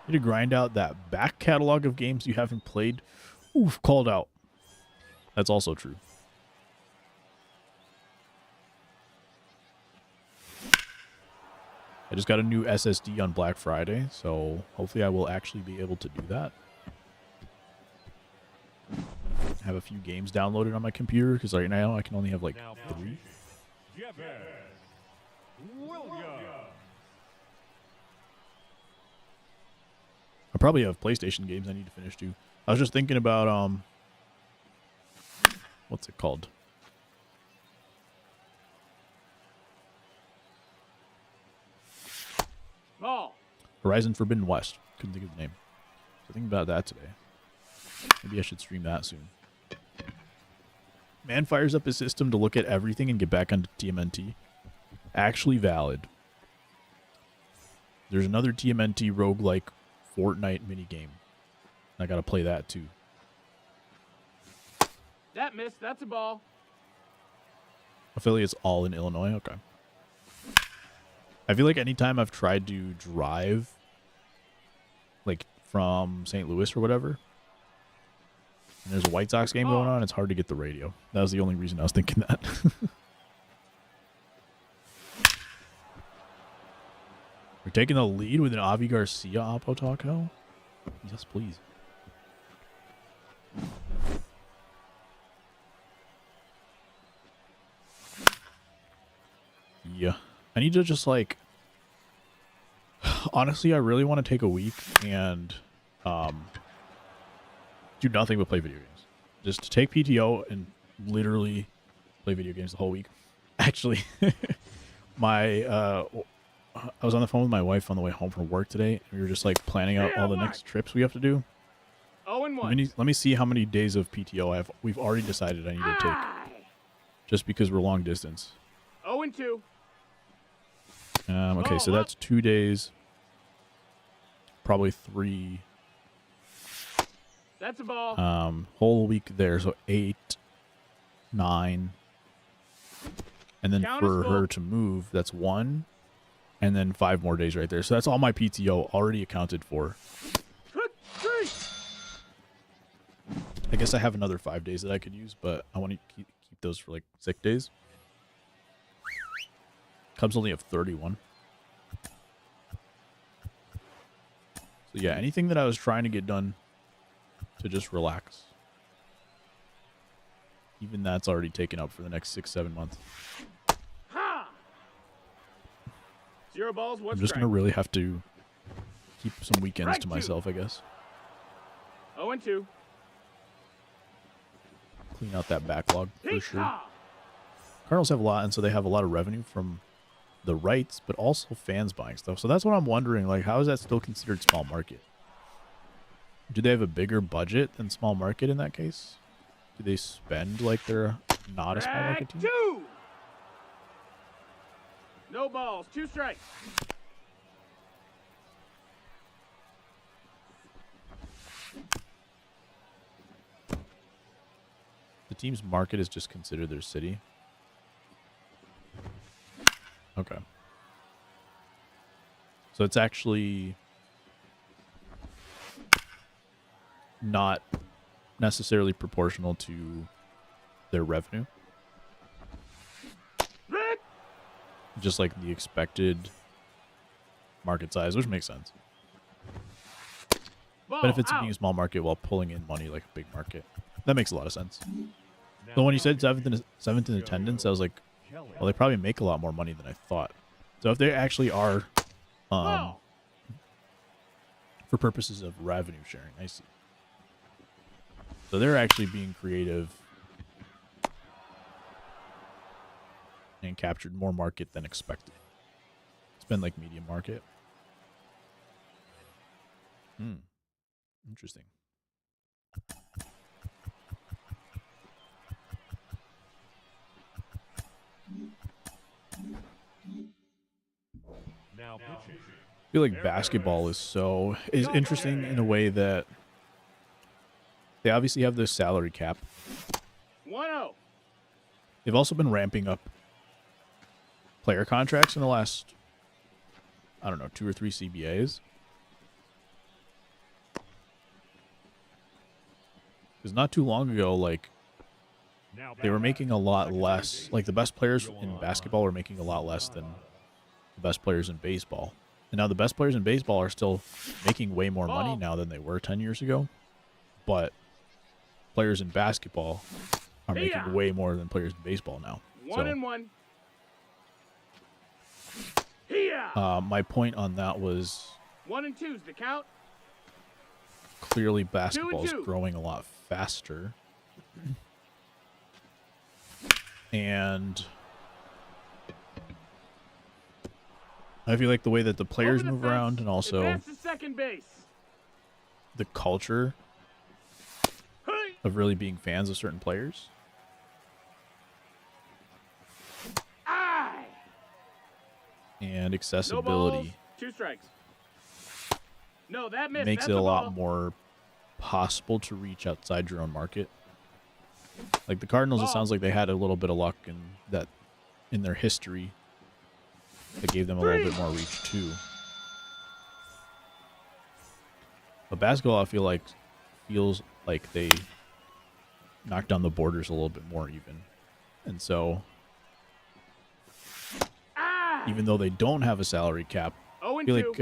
You need to grind out that back catalog of games you haven't played. Oof, called out. That's also true. I just got a new SSD on Black Friday, so hopefully I will actually be able to do that. Have a few games downloaded on my computer, because right now I can only have like 3.
William.
I probably have PlayStation games I need to finish too. I was just thinking about what's it called?
Ball.
Horizon Forbidden West. Couldn't think of the name. So thinking about that today. Maybe I should stream that soon. Man fires up his system to look at everything and get back onto TMNT. Actually valid. There's another TMNT roguelike Fortnite minigame. I gotta play that too.
That missed. That's a ball.
Affiliates all in Illinois? Okay. I feel like anytime I've tried to drive, like from St. Louis or whatever, and there's a White Sox game going on, it's hard to get the radio. That was the only reason I was thinking that. We're taking the lead with an Avi Garcia Oppo Taco? Yes, please. Yeah. I need to just, like... Honestly, I really want to take a week and do nothing but play video games. Just take PTO and literally play video games the whole week. Actually, I was on the phone with my wife on the way home from work today, and we were just, like, planning out all the next trips we have to do.
0-1.
Let me see how many days of PTO we've already decided I need to take.
High.
Just because we're long distance.
0-2.
Okay, so that's 2 days. Probably 3.
That's a ball.
Whole week there, so 8, 9. And then
Count is
for
full.
her to move, that's 1. And then 5 more days right there. So that's all my PTO already accounted for. I guess I have another 5 days that I could use, but I want to keep those for like sick days. Cubs only have 31. So yeah, anything that I was trying to get done to just relax, even that's already taken up for the next 6-7 months.
Ha! 0 balls, 1
I'm just
strike.
gonna really have to keep some weekends
Strike
to
2.
myself, I guess.
0-2.
Clean out that backlog for sure.
Yeehaw!
Cardinals have a lot, and so they have a lot of revenue from the rights, but also fans buying stuff. So that's what I'm wondering, like, how is that still considered small market? Do they have a bigger budget than small market in that case? Do they spend like they're not a small market team?
2. No balls, 2 strikes.
The team's market is just considered their city. Okay. So it's actually not necessarily proportional to their revenue. Just like the expected market size, which makes sense.
Ball
Benefits of
out.
being a small market while pulling in money like a big market. That makes a lot of sense. So when you said seventh in attendance, I was like, well, they probably make a lot more money than I thought. So if they actually are,
Ball.
for purposes of revenue sharing, I see. So they're actually being creative and captured more market than expected. It's been like medium market. Interesting.
Now pitching.
I feel like basketball is interesting in a way that they obviously have this salary cap.
1-0.
They've also been ramping up player contracts in the last, I don't know, 2 or 3 CBAs. Because not too long ago, like, they were making a lot less. Like, the best players in basketball were making a lot less than the best players in baseball. And now the best players in baseball are still making way more money now than they were 10 years ago. But players in basketball are making way more than players in baseball now.
1-1.
My point on that was
1-2's the count.
clearly basketball is
2-2.
growing a lot faster. And I feel like the way that the players
Over the
move
fence,
around and also
advance to second base.
the culture
Hey.
of really being fans of certain players
Aye.
and
No
accessibility
balls, 2 strikes. No, that missed.
makes
That's
it a
ball.
lot more possible to reach outside your own market. Like the Cardinals, it sounds like they had a little bit of luck in their history that gave them a little bit more reach too. But basketball, I feel like, feels like they knocked down the borders a little bit more even. And so, even though they don't have a salary cap, I feel like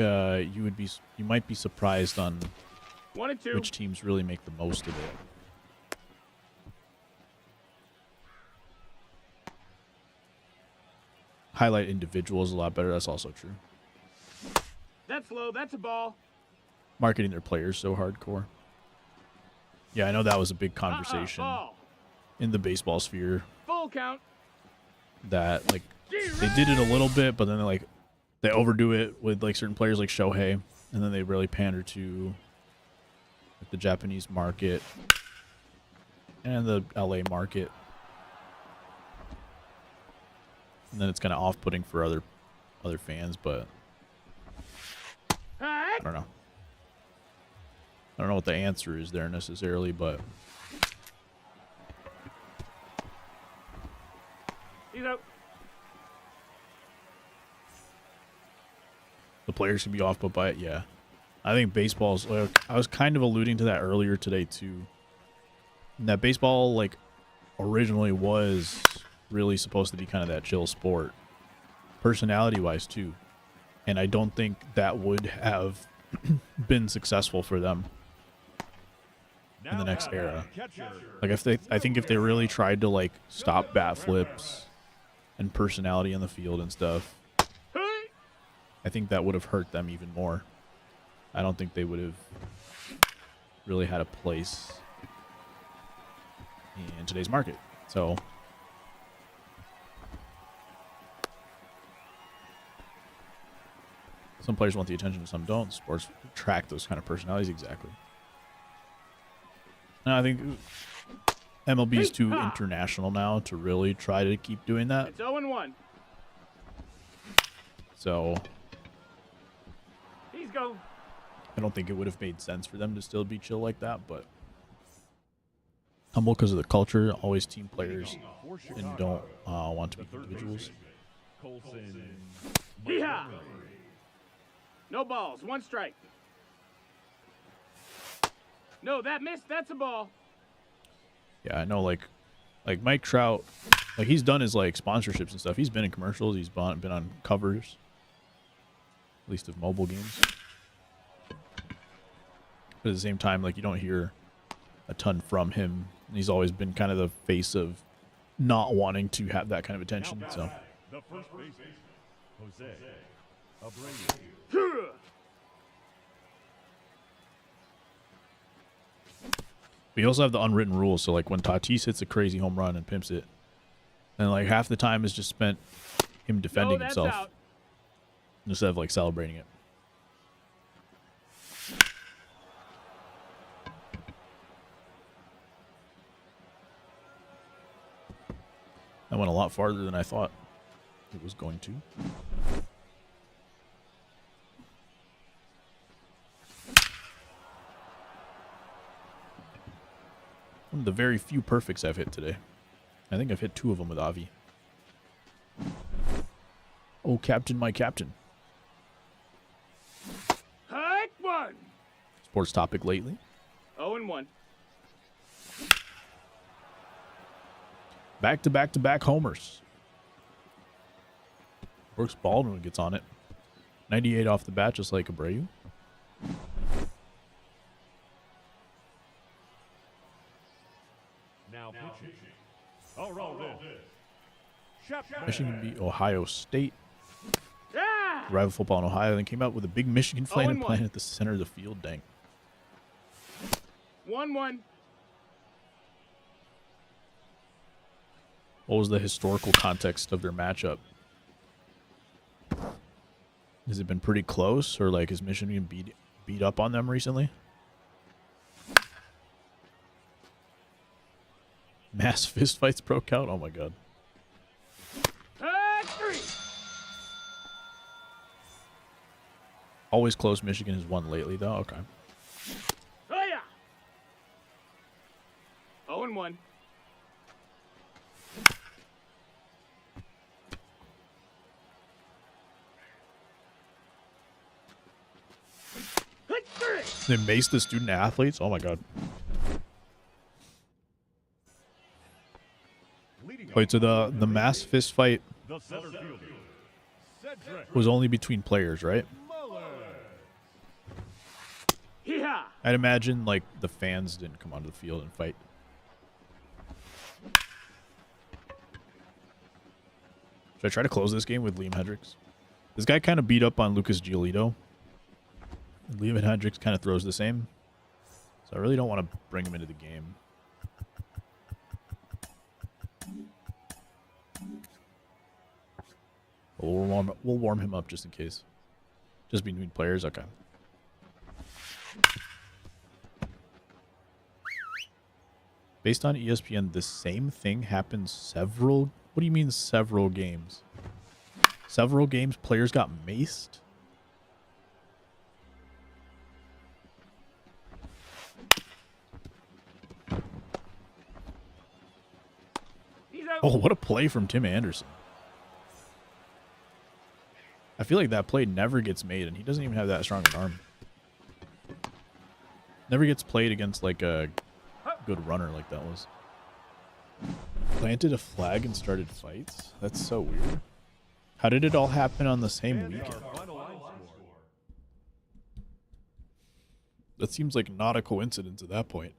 you might be surprised on
1-2.
which teams really make the most of it. Highlight individuals a lot better. That's also true.
That's low. That's a ball.
Marketing their players so hardcore. Yeah, I know that was a big conversation
Ball.
in the baseball sphere.
Full count.
That like they did it a little bit, but then they overdo it with like certain players like Shohei, and then they really pander to like the Japanese market and the LA market. And then it's kind of off-putting for other other fans, but
Heck.
I don't know. I don't know what the answer is there necessarily, but
He's out.
the players can be off put by it. Yeah, I think baseball's. Like, I was kind of alluding to that earlier today too. That baseball, like, originally was really supposed to be kind of that chill sport, personality-wise too, and I don't think that would have been successful for them in the next era. Like, I think if they really tried to like stop bat flips and personality on the field and stuff, I think that would have hurt them even more. I don't think they would have really had a place in today's market. So some players want the attention, some don't. Sports track those kind of personalities exactly. And I think MLB is too international now to really try to keep doing that.
It's 0-1.
So
He's go.
I don't think it would have made sense for them to still be chill like that, but humble because of the culture, always team players, and don't want to be individuals.
Yeehaw. No balls. 1 strike. No, that missed. That's a ball.
Yeah, I know, like Mike Trout, like he's done his like sponsorships and stuff. He's been in commercials. He's been on covers, at least of mobile games. But at the same time, like you don't hear a ton from him. He's always been kind of the face of not wanting to have that kind of attention. So
The first baseman, Jose Abreu.
we also have the unwritten rules. So like when Tatis hits a crazy home run and pimps it, then like half the time is just spent him defending
that's
himself
out.
instead of like celebrating it. That went a lot farther than I thought it was going to. One of the very few perfects I've hit today. I think I've hit 2 of them with Avi. Oh, Captain, my Captain.
Heck 1.
Sports topic lately.
0-1.
Back-to-back-to-back homers. Brooks Baldwin gets on it. 98 off the bat, just like Abreu.
Now pitching. Aroldis. Chapman.
Michigan beat Ohio State.
Ah!
Rival football in Ohio. Then came out with a big Michigan flag and
0-1.
planted at the center of the field. Dang.
1-1.
What was the historical context of their matchup? Has it been pretty close, or like has Michigan beat up on them recently? Mass fistfights broke out. Oh my god.
Heck 3.
Always close. Michigan has won lately, though. Okay.
Oh yeah. 0-1. Heck 3.
They maced the student athletes. Oh my god.
Leading
Wait, so the mass fist fight
the center fielder, Cedric
was only between players, right?
Muller.
Yeehaw.
I'd imagine like the fans didn't come onto the field and fight. Should I try to close this game with Liam Hendricks? This guy kind of beat up on Lucas Giolito. Liam Hendricks kind of throws the same. So I really don't want to bring him into the game. But we'll warm him up just in case. Just between players? Okay. Based on ESPN, the same thing happens several... What do you mean several games? Several games, players got maced. Oh, what a play from Tim Anderson. I feel like that play never gets made, and he doesn't even have that strong an arm. Never gets played against, like, a good runner like that was. Planted a flag and started fights? That's so weird. How did it all happen on the same weekend? That seems like not a coincidence at that point.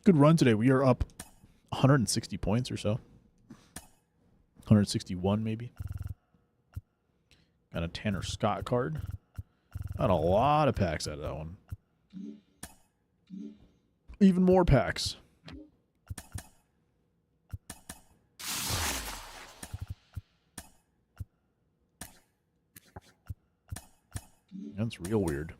Good run today. We are up 160 points or so. 161 maybe. Got a Tanner Scott card. Got a lot of packs out of that one. Even more packs. That's real weird.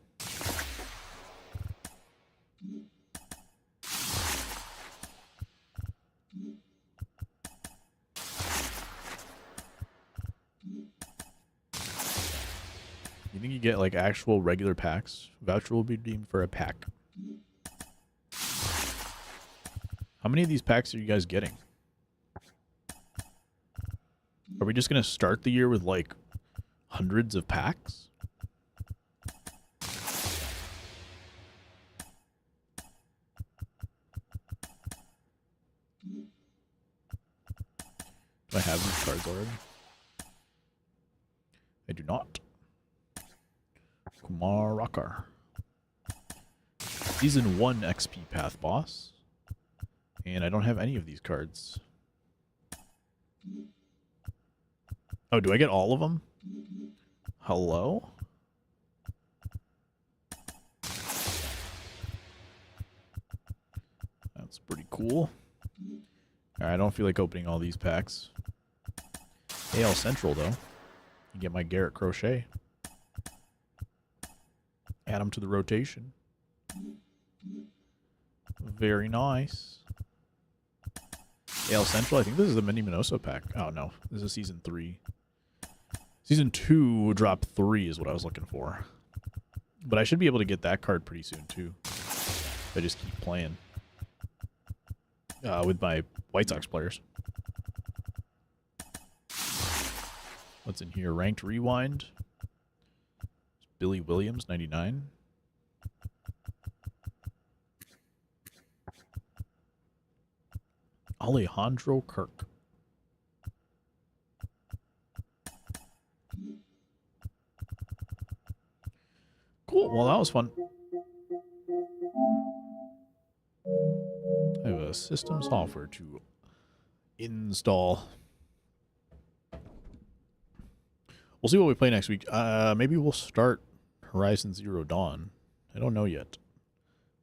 You think you get like actual regular packs? Voucher will be redeemed for a pack. How many of these packs are you guys getting? Are we just going to start the year with like hundreds of packs? Do I have these cards already? I do not. Kumar Rocker. Season 1 XP Path Boss. And I don't have any of these cards. Oh, do I get all of them? Hello? That's pretty cool. Alright, I don't feel like opening all these packs. AL Central, though. You get my Garrett Crochet. Add him to the rotation. Very nice. AL Central, I think this is the Mini Minoso pack. Oh, no. This is Season 3. Season 2, drop 3 is what I was looking for. But I should be able to get that card pretty soon, too. If I just keep playing. With my White Sox players. What's in here? Ranked Rewind. Billy Williams, 99. Alejandro Kirk. Cool. Well, that was fun. I have a system software to install. We'll see what we play next week. Maybe we'll start Horizon Zero Dawn. I don't know yet.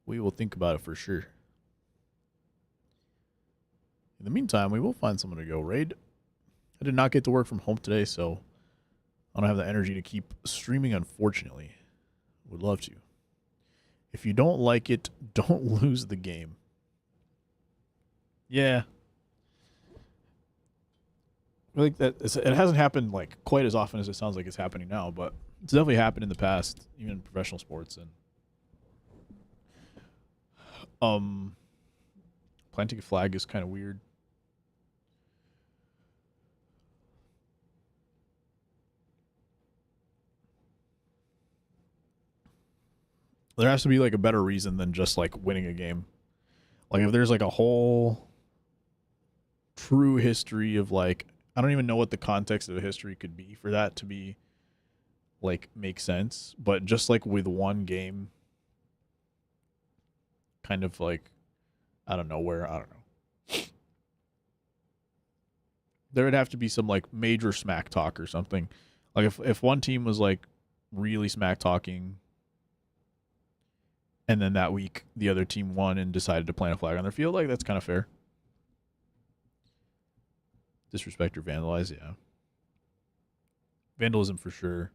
We will think about it for sure. In the meantime, we will find someone to go raid. I did not get to work from home today, so I don't have the energy to keep streaming, unfortunately. Would love to. If you don't like it, don't lose the game. Yeah. I think that it hasn't happened like quite as often as it sounds like it's happening now, but it's definitely happened in the past, even in professional sports. And planting a flag is kind of weird. There has to be like a better reason than just like winning a game. Like if there's like a whole true history of like, I don't even know what the context of the history could be for that to be like make sense, but just like with one game, kind of like out of nowhere, I don't know. There would have to be some like major smack talk or something. Like if one team was like really smack talking, and then that week the other team won and decided to plant a flag on their field, like that's kind of fair. Disrespect or vandalize, yeah. Vandalism for sure.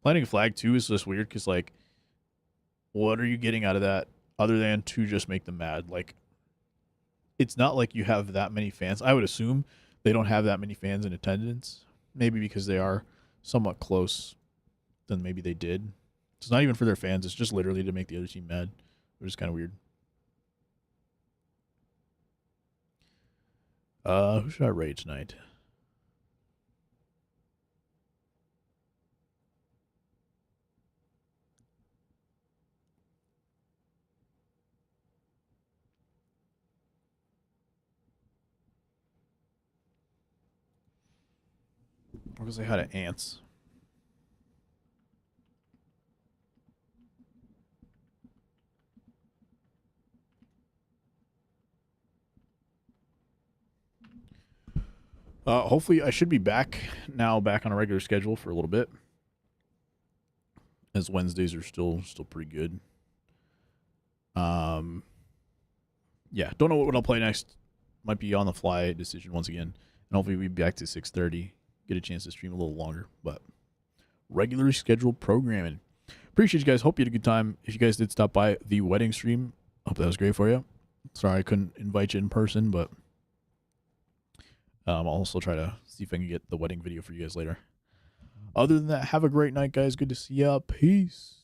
Planting a flag too is just weird because like, what are you getting out of that other than to just make them mad? Like, it's not like you have that many fans. I would assume they don't have that many fans in attendance. Maybe because they are somewhat close than maybe they did. It's not even for their fans. It's just literally to make the other team mad, which is kind of weird. Who should I rate tonight? Because I had an ants. Hopefully I should be back on a regular schedule for a little bit, as Wednesdays are still pretty good. Yeah, don't know what I'll play next. Might be on the fly decision once again, and hopefully we'll be back to 6:30. Get a chance to stream a little longer, but regular scheduled programming. Appreciate you guys. Hope you had a good time. If you guys did stop by the wedding stream, hope that was great for you. Sorry I couldn't invite you in person, but I'll also try to see if I can get the wedding video for you guys later. Other than that, have a great night, guys. Good to see ya. Peace.